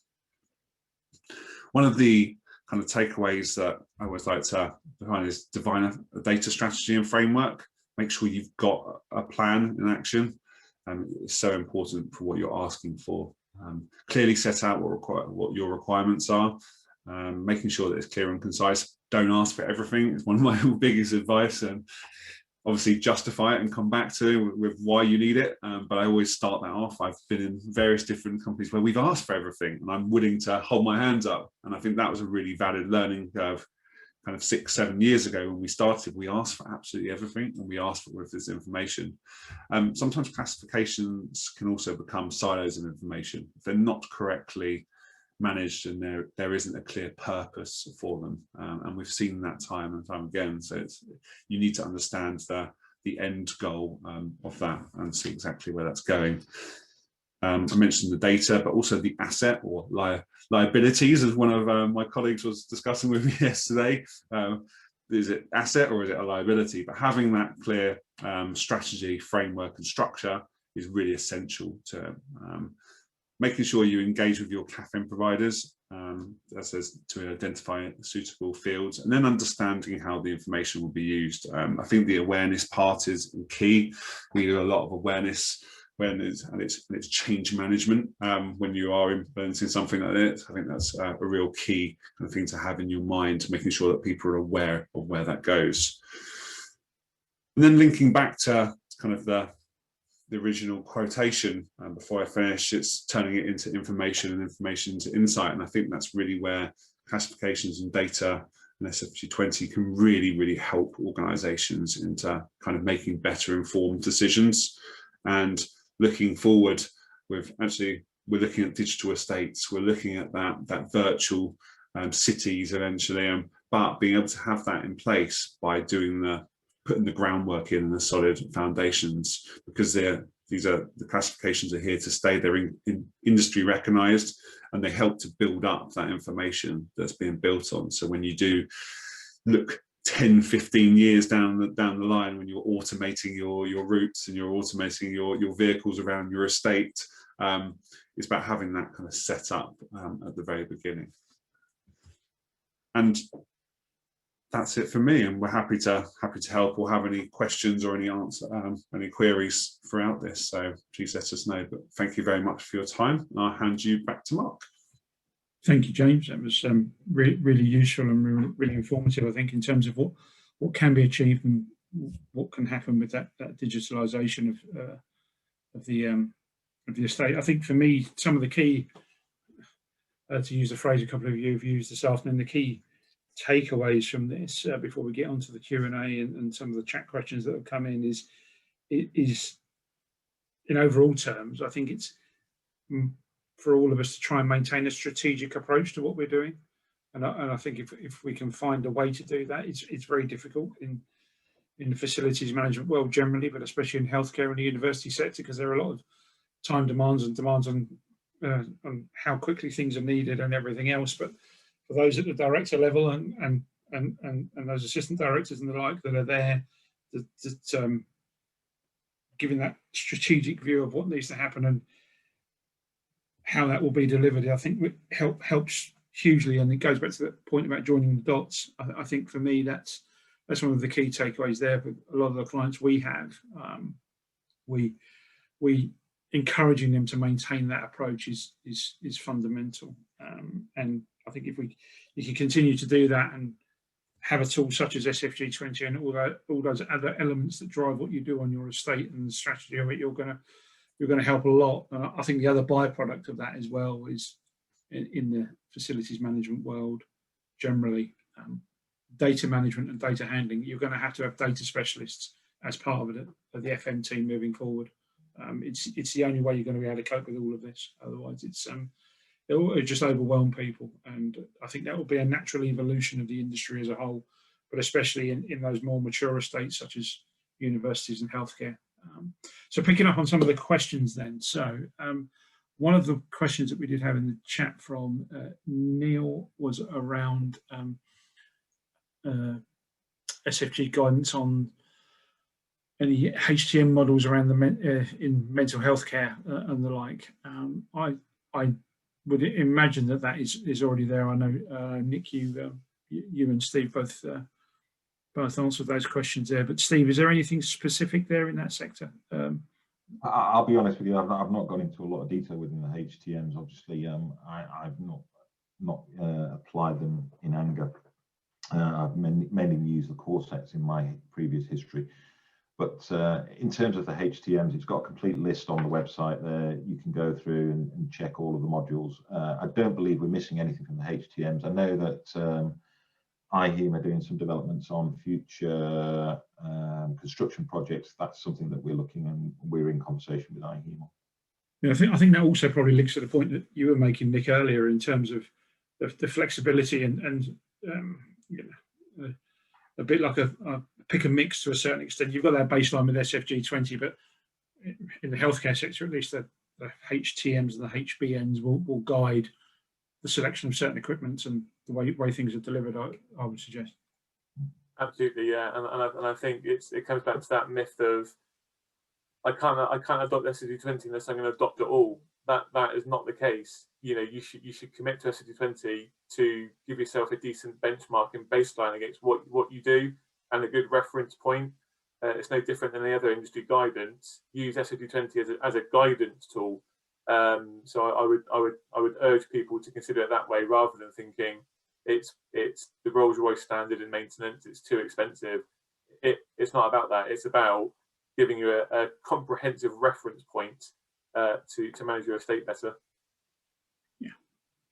One of the kind of takeaways that I always like to define is define a data strategy and framework. Make sure you've got a plan in action. It's so important for what you're asking for. Clearly set out what your requirements are, making sure that it's clear and concise. Don't ask for everything. It's one of my biggest advice, and obviously justify it and come back to with why you need it. But I always start that off. I've been in various different companies where we've asked for everything and I'm willing to hold my hands up. And I think that was a really valid learning curve kind of 6-7 years ago when we started. We asked for absolutely everything and we asked for this information. Sometimes classifications can also become silos of information if they're not correctly managed and there isn't a clear purpose for them, and we've seen that time and time again. So you need to understand the end goal of that and see exactly where that's going. I mentioned the data, but also the asset or liabilities, as one of my colleagues was discussing with me yesterday. Is it asset or is it a liability? But having that clear strategy, framework and structure is really essential to making sure you engage with your CAFM providers, that says to identify suitable fields, and then understanding how the information will be used. I think the awareness part is key. We do a lot of awareness and it's change management when you are implementing something like this. I think that's a real key kind of thing to have in your mind, making sure that people are aware of where that goes. And then linking back to kind of the original quotation, before I finish, it's turning it into information and information into insight. And I think that's really where classifications and data and SFG20 can really, really help organizations into kind of making better informed decisions. And looking forward, we're looking at digital estates, we're looking at that virtual cities eventually, but being able to have that in place by putting the groundwork in the solid foundations, because the classifications are here to stay. They're in industry recognized, and they help to build up that information that's being built on. So when you do look 10, 15 years down the line, when you're automating your routes and you're automating your vehicles around your estate, it's about having that kind of set up at the very beginning. And that's it for me, and we're happy to help or have any questions or any queries throughout this. So please let us know. But thank you very much for your time, and I'll hand you back to Mark. Thank you, James. That was really useful and really informative, I think, in terms of what can be achieved and what can happen with that digitalisation of the estate. I think for me, some of the key, to use a phrase a couple of you have used this afternoon, the key takeaways from this before we get onto the Q&A and some of the chat questions that have come in is in overall terms, I think it's for all of us to try and maintain a strategic approach to what we're doing, and I think if we can find a way to do that, it's very difficult in the facilities management world generally, but especially in healthcare and the university sector, because there are a lot of time demands and demands on how quickly things are needed and everything else. But for those at the director level and those assistant directors and the like that are there, that giving that strategic view of what needs to happen and how that will be delivered, I think helps hugely. And it goes back to that point about joining the dots. I think for me, that's one of the key takeaways there. But a lot of the clients we have, we encouraging them to maintain that approach is fundamental. And I think if you can continue to do that and have a tool such as SFG20 and all those other elements that drive what you do on your estate and the strategy of it, you're going to help a lot. And I think the other byproduct of that as well is in the facilities management world generally, data management and data handling. You're going to have data specialists as part of the FM team moving forward. It's the only way you're going to be able to cope with all of this. Otherwise, it'll just overwhelm people. And I think that will be a natural evolution of the industry as a whole, but especially in those more mature estates such as universities and healthcare. So picking up on some of the questions then. So one of the questions that we did have in the chat from Neil was around SFG guidance on any HTM models around in mental health care and the like. I would imagine that is already there. I know Nick, you and Steve both answered those questions there. But Steve, is there anything specific there in that sector? I'll be honest with you, I've not gone into a lot of detail within the HTMs. Obviously, I've not applied them in anger. I've mainly used the core sets in my previous history. But in terms of the HTMs, it's got a complete list on the website there. You can go through and check all of the modules. I don't believe we're missing anything from the HTMs. I know that IHEM are doing some developments on future construction projects. That's something that we're looking, and we're in conversation with IHEM on. Yeah, I think that also probably links to the point that you were making, Nick, earlier in terms of the flexibility and you know, a bit like a pick and mix to a certain extent. You've got that baseline with SFG20, but in the healthcare sector, at least the HTMs and the HBNs will guide the selection of certain equipment and the way things are delivered, I would suggest. Absolutely, yeah, and I think it comes back to that myth of I can't adopt SFG20 unless I'm going to adopt it all. That is not the case. You know, you should commit to SFG20 to give yourself a decent benchmark and baseline against what you do and a good reference point. It's no different than the other industry guidance. Use SFG20 as a guidance tool. So I would urge people to consider it that way rather than thinking it's the Rolls-Royce standard in maintenance. It's too expensive. It's not about that. It's about giving you a comprehensive reference point to manage your estate better. Yeah,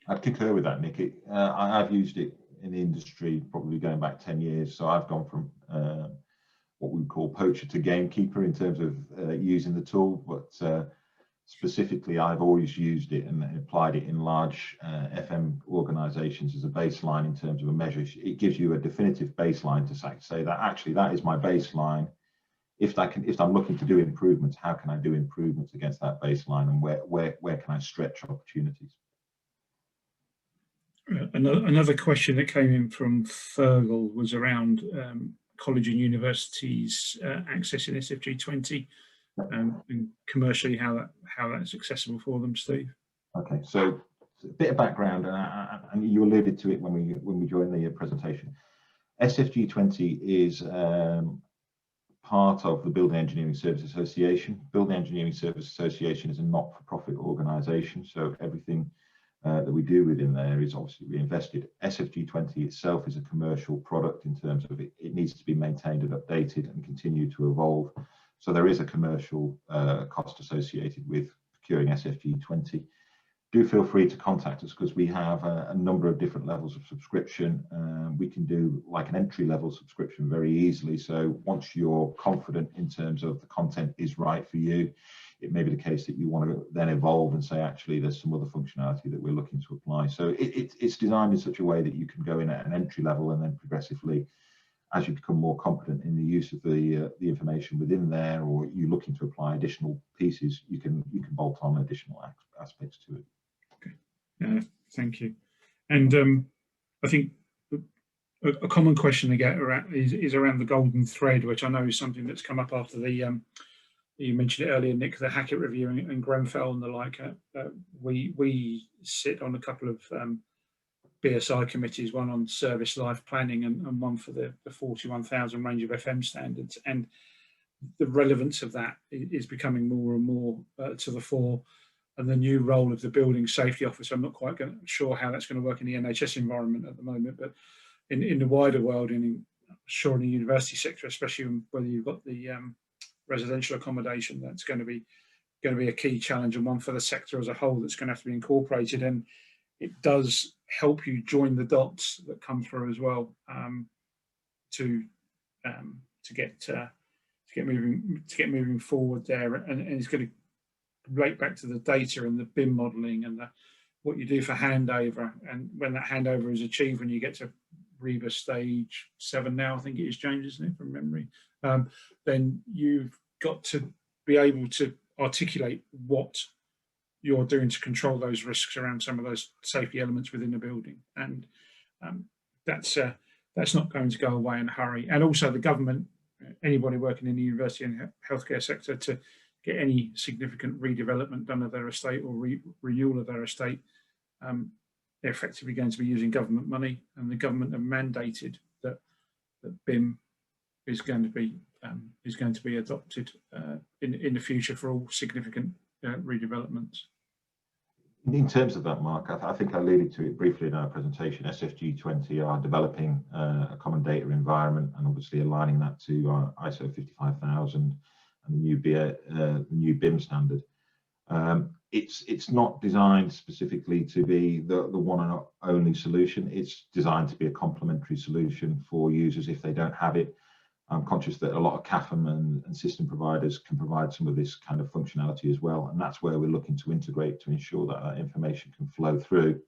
I'd concur with that, Nick. I've used it in the industry probably going back 10 years. So I've gone from what we call poacher to gamekeeper in terms of using the tool, but specifically I've always used it and applied it in large FM organizations as a baseline in terms of a measure. It gives you a definitive baseline to say that actually that is my baseline. If I'm looking to do improvements, how can I do improvements against that baseline, and where can I stretch opportunities? Another question that came in from Fergal was around college and universities accessing SFG20 and commercially how that's accessible for them, Steve. Okay, so a bit of background, and you alluded to it when we joined the presentation. SFG20 is part of the Building Engineering Service Association. Building Engineering Service Association is a not-for-profit organisation, so everything that we do within there is obviously reinvested. SFG20 itself is a commercial product in terms of it needs to be maintained and updated and continue to evolve. So there is a commercial cost associated with procuring SFG20. Do feel free to contact us because we have a number of different levels of subscription. We can do like an entry-level subscription very easily. So once you're confident in terms of the content is right for you, it may be the case that you want to then evolve and say, actually, there's some other functionality that we're looking to apply. So it's designed in such a way that you can go in at an entry level and then progressively, as you become more competent in the use of the information within there, or you're looking to apply additional pieces, you can bolt on additional aspects to it. Okay, thank you. And I think a common question they get is around the golden thread, which I know is something that's come up after the you mentioned it earlier, Nick, the Hackett review and Grenfell and the like. We sit on a couple of BSI committees, one on service life planning and one for the 41,000 range of FM standards. And the relevance of that is becoming more and more to the fore. And the new role of the building safety officer, I'm not quite sure how that's going to work in the NHS environment at the moment, but in the wider world, in the university sector, especially whether you've got the residential accommodation, that's going to be a key challenge, and one for the sector as a whole that's going to have to be incorporated. And it does help you join the dots that come through as well to get moving forward there. And it's going to relate back to the data and the BIM modelling and what you do for handover. And when that handover is achieved, when you get to REBA stage 7 now, I think it is, James, isn't it, from memory, then you've got to be able to articulate what you're doing to control those risks around some of those safety elements within the building. And that's not going to go away in a hurry. And also the government, anybody working in the university and healthcare sector, to get any significant redevelopment done of their estate or renewal of their estate, they're effectively going to be using government money, and the government have mandated that BIM is going to be adopted in the future for all significant redevelopments. In terms of that, Mark, I think I alluded to it briefly in our presentation. SFG20 are developing a common data environment and obviously aligning that to our ISO 55000 and the new BIM standard. It's not designed specifically to be the one and only solution. It's designed to be a complementary solution for users if they don't have it. I'm conscious that a lot of CAFM and system providers can provide some of this kind of functionality as well, and that's where we're looking to integrate to ensure that that information can flow through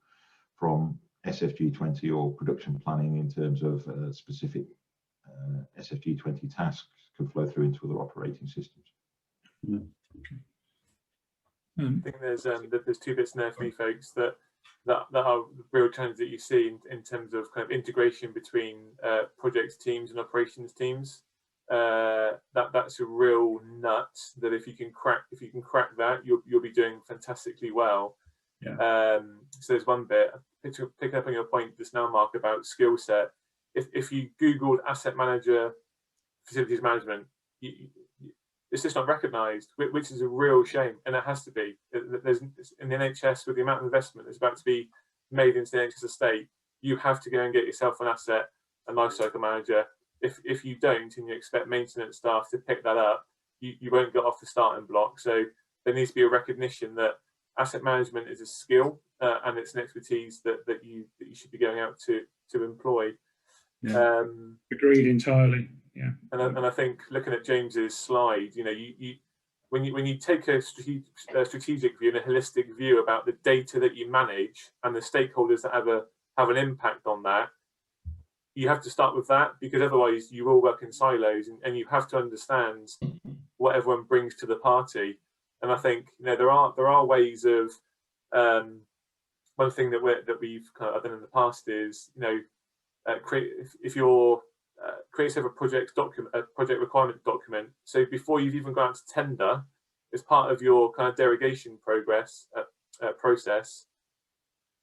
from SFG20 or production planning in terms of specific SFG20 tasks can flow through into other operating systems. Yeah. Okay. I think there's two bits in there for me, folks, that are real challenges that you see in terms of kind of integration between projects teams and operations teams. That's a real nut that if you can crack that, you'll be doing fantastically well. Yeah. So there's one bit. Picking up on your point just now, Mark, about skill set. If you Googled asset manager, facilities management, it's just not recognised, which is a real shame, and it has to be. There's in the NHS, with the amount of investment that's about to be made into the NHS estate, you have to go and get yourself an asset and lifecycle manager. If you don't, and you expect maintenance staff to pick that up, you won't get off the starting block. So there needs to be a recognition that asset management is a skill and it's an expertise that you should be going out to employ. Yeah. Agreed entirely. Yeah. And I think looking at James's slide, you know, when you take a strategic view and a holistic view about the data that you manage and the stakeholders that have an impact on that, you have to start with that, because otherwise you will work in silos, and you have to understand what everyone brings to the party. And I think, you know, there are ways of one thing that we've kind of done in the past is, you know, if you're create a project requirement document. So before you've even gone out to tender, as part of your kind of derogation process,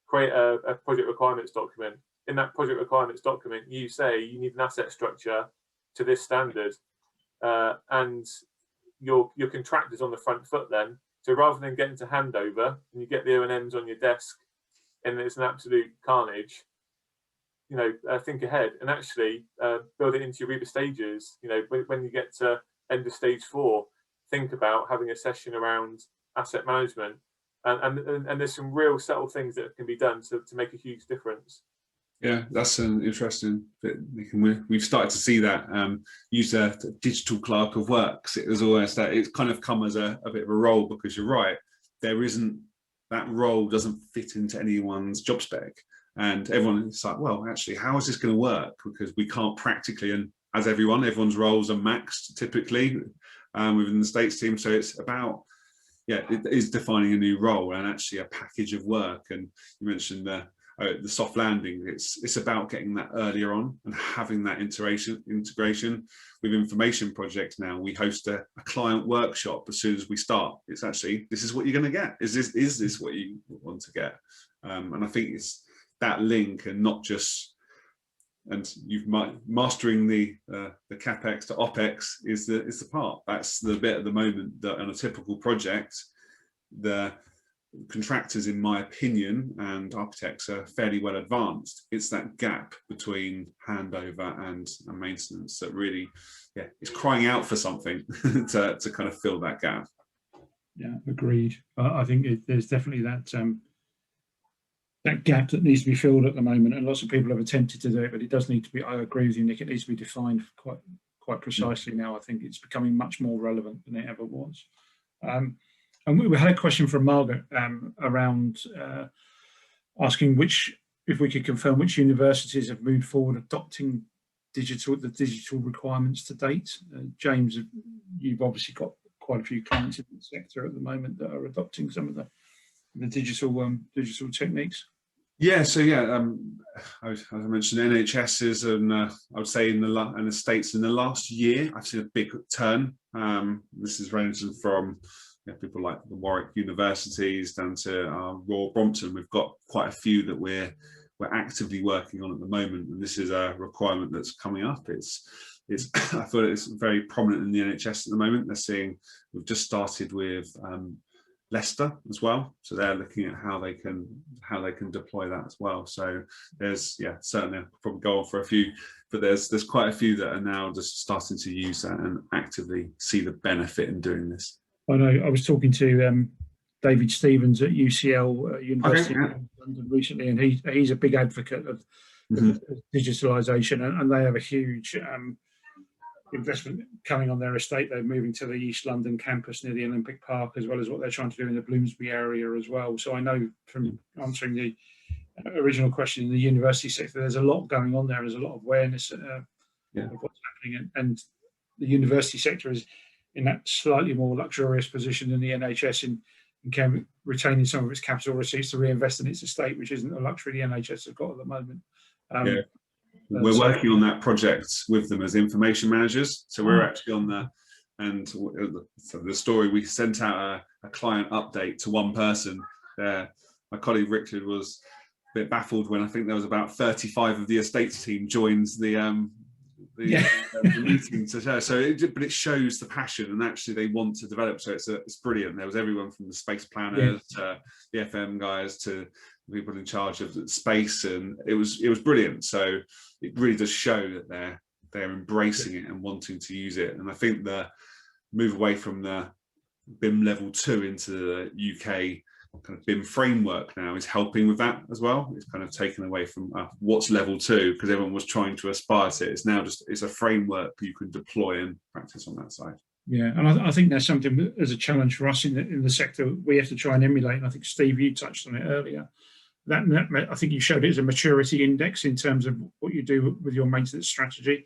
create a project requirements document. In that project requirements document, you say you need an asset structure to this standard, and your contractor's on the front foot then. So rather than getting to handover and you get the O&Ms on your desk and it's an absolute carnage, you know, think ahead and actually build it into your Reba stages. You know, when you get to end of stage 4, think about having a session around asset management, and there's some real subtle things that can be done to make a huge difference. Yeah, that's an interesting bit. We've started to see that use a digital clerk of works. It was always that it's kind of come as a bit of a role, because you're right, there isn't, that role doesn't fit into anyone's job spec, and everyone's like, well, actually, how is this going to work? Because we can't practically, and as everyone's roles are maxed typically within the States team. So it's about, yeah, it is defining a new role and actually a package of work. And you mentioned the soft landing. It's about getting that earlier on and having that integration with information projects. Now we host a client workshop as soon as we start. It's actually, this is what you're going to get. Is this what you want to get? And I think it's that link, and not just, and you've mastering the capex to opex is the part. That's the bit at the moment that on a typical project, the contractors, in my opinion, and architects are fairly well advanced. It's that gap between handover and maintenance that really, yeah, is crying out for something to kind of fill that gap. Yeah, agreed. I think there's definitely that gap that needs to be filled at the moment, and lots of people have attempted to do it, but it does need to be, I agree with you, Nick, it needs to be defined quite precisely now. I think it's becoming much more relevant than it ever was. And we had a question from Margaret around asking if we could confirm which universities have moved forward adopting the digital requirements to date. James, you've obviously got quite a few clients in the sector at the moment that are adopting some of the digital techniques. Yeah, so yeah, as I mentioned, NHS is, and I would say in the States in the last year, I've seen a big turn. This is ranging from people like the Warwick universities down to Royal Brompton. We've got quite a few that we're actively working on at the moment, and this is a requirement that's coming up. It's I thought it's very prominent in the NHS at the moment. They're seeing, we've just started with Leicester as well, so they're looking at how they can deploy that as well. So there's, yeah, certainly I'll probably go on for a few, but there's quite a few that are now just starting to use that and actively see the benefit in doing this. I know I was talking to David Stevens at UCL University of London recently, and he's a big advocate of digitalisation, and they have a huge investment coming on their estate. They're moving to the East London campus near the Olympic Park, as well as what they're trying to do in the Bloomsbury area as well. So I know from answering the original question in the university sector, there's a lot going on there. There's a lot of awareness of what's happening, and the university sector is in that slightly more luxurious position than the NHS in retaining some of its capital receipts to reinvest in its estate, which isn't a luxury the NHS has got at the moment. We're working on that project with them as information managers. So we're actually on so the story, we sent out a client update to one person. My colleague Richard was a bit baffled when I think there was about 35 of the estates team joined the meeting to share. But it shows the passion, and actually they want to develop. So it's brilliant. There was everyone from the space planners to the FM guys to people in charge of the space, and it was brilliant. So it really does show that they're embracing it and wanting to use it. And I think the move away from the BIM level 2 into the UK kind of BIM framework now is helping with that as well. It's kind of taken away from what's level 2, because everyone was trying to aspire to it. It's now just, it's a framework you can deploy and practice on that side. Yeah, and I think that's something that as a challenge for us in the sector we have to try and emulate. And I think Steve, you touched on it earlier. That I think you showed it as a maturity index in terms of what you do with your maintenance strategy.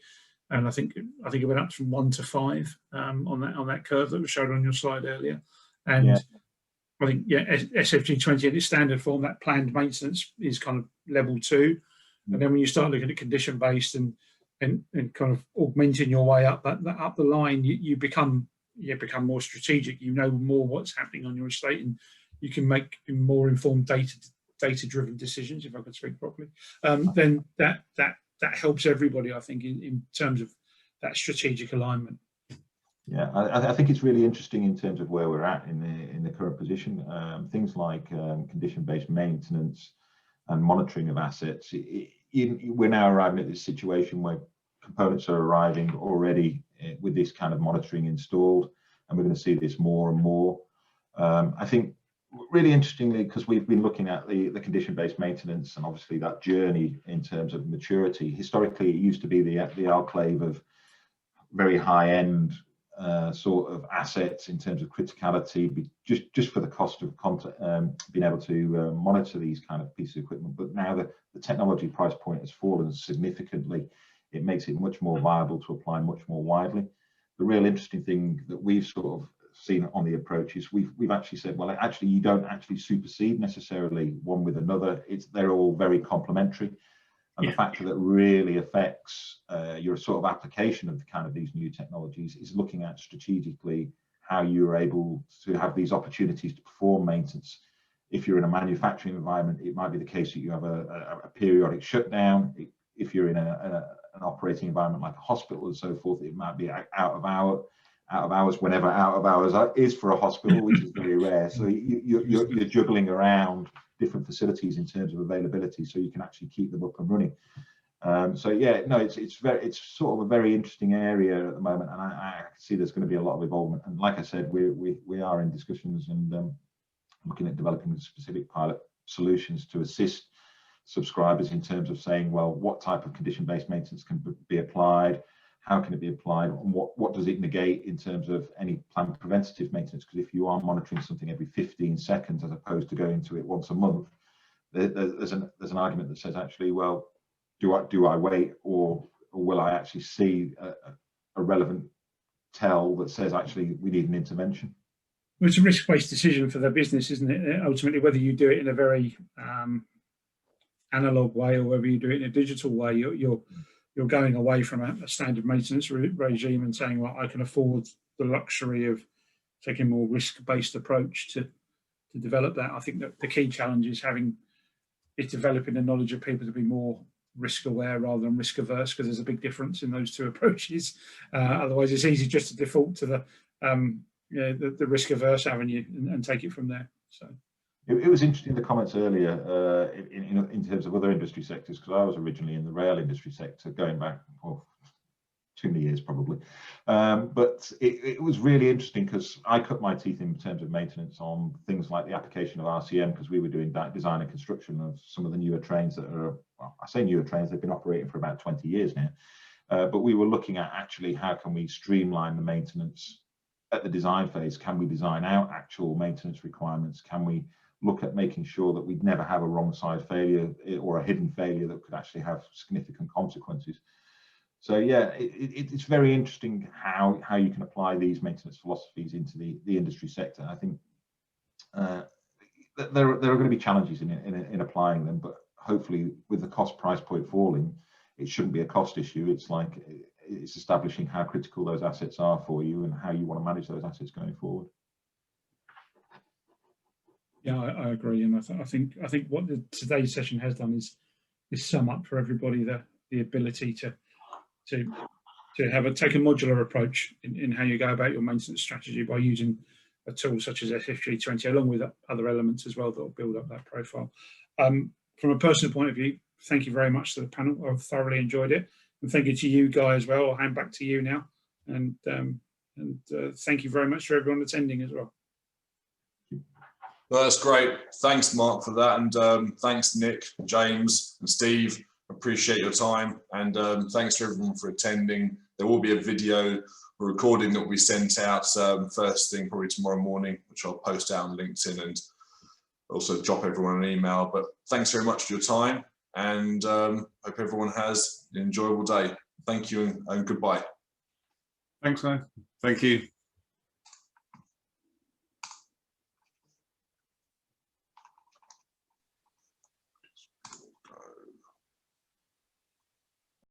And I think it went up from 1 to 5 on that curve that was shown on your slide earlier. And yeah. I think SFG20 in its standard form, that planned maintenance is kind of level 2, and then when you start looking at condition based and kind of augmenting your way up the line, you become more strategic. You know more what's happening on your estate, and you can make more informed data driven decisions, if I could speak properly. Then that helps everybody, I think, in terms of that strategic alignment. Yeah, I think it's really interesting in terms of where we're at in the current position. Things like condition-based maintenance and monitoring of assets. We're now arriving at this situation where components are arriving already with this kind of monitoring installed, and we're going to see this more and more. I think really interestingly, because we've been looking at the condition-based maintenance and obviously that journey in terms of maturity. Historically, it used to be the enclave of very high-end sort of assets in terms of criticality, just for the cost of being able to monitor these kind of pieces of equipment. But now the technology price point has fallen significantly. It makes it much more viable to apply much more widely. The real interesting thing that we've sort of seen on the approach is we've actually said, well, actually you don't actually supersede necessarily one with another. They're all very complementary. And the factor that really affects your sort of application of these new technologies is looking at strategically how you're able to have these opportunities to perform maintenance. If you're in a manufacturing environment, it might be the case that you have a periodic shutdown. If you're in an operating environment like a hospital and so forth, it might be out of hours whenever out of hours is for a hospital, which is very rare. So you're juggling around different facilities in terms of availability, so you can actually keep them up and running. So yeah, no, it's sort of a very interesting area at the moment, and I see there's going to be a lot of involvement. And like I said, we are in discussions and looking at developing specific pilot solutions to assist subscribers in terms of saying, well, what type of condition-based maintenance can be applied, how can it be applied, and what does it negate in terms of any planned preventative maintenance? Because if you are monitoring something every 15 seconds as opposed to going to it once a month, there's an argument that says, actually, well, do I wait, or will I actually see a relevant tell that says, actually, we need an intervention? Well, it's a risk-based decision for the business, isn't it? Ultimately, whether you do it in a very analog way or whether you do it in a digital way, you're going away from a standard maintenance regime and saying, well, I can afford the luxury of taking a more risk-based approach to develop that. I think that the key challenge is developing the knowledge of people to be more risk-aware rather than risk-averse, because there's a big difference in those two approaches. Otherwise, it's easy just to default to the risk-averse avenue and take it from there. So. It was interesting, the comments earlier in terms of other industry sectors, because I was originally in the rail industry sector going back too many years probably, but it was really interesting because I cut my teeth in terms of maintenance on things like the application of RCM, because we were doing design and construction of some of the newer trains that are, well, I say newer trains, they've been operating for about 20 years now, but we were looking at actually how can we streamline the maintenance at the design phase. Can we design out actual maintenance requirements? Can we look at making sure that we'd never have a wrong side failure or a hidden failure that could actually have significant consequences? So yeah, it's very interesting how you can apply these maintenance philosophies into the industry sector. I think there are going to be challenges in applying them, but hopefully with the cost price point falling, it shouldn't be a cost issue. It's establishing how critical those assets are for you and how you want to manage those assets going forward. Yeah, I agree, and I think what today's session has done is sum up for everybody the ability to take a modular approach in how you go about your maintenance strategy by using a tool such as SFG20, along with other elements as well that will build up that profile. From a personal point of view, thank you very much to the panel. I've thoroughly enjoyed it, and thank you to you, Guy, as well. I'll hand back to you now, and thank you very much for everyone attending as well. Well, that's great. Thanks, Mark, for that. And thanks, Nick, James and Steve. Appreciate your time. And thanks to everyone for attending. There will be a video recording that will be sent out first thing, probably tomorrow morning, which I'll post out on LinkedIn and also drop everyone an email. But thanks very much for your time, and hope everyone has an enjoyable day. Thank you and goodbye. Thanks, man. Thank you.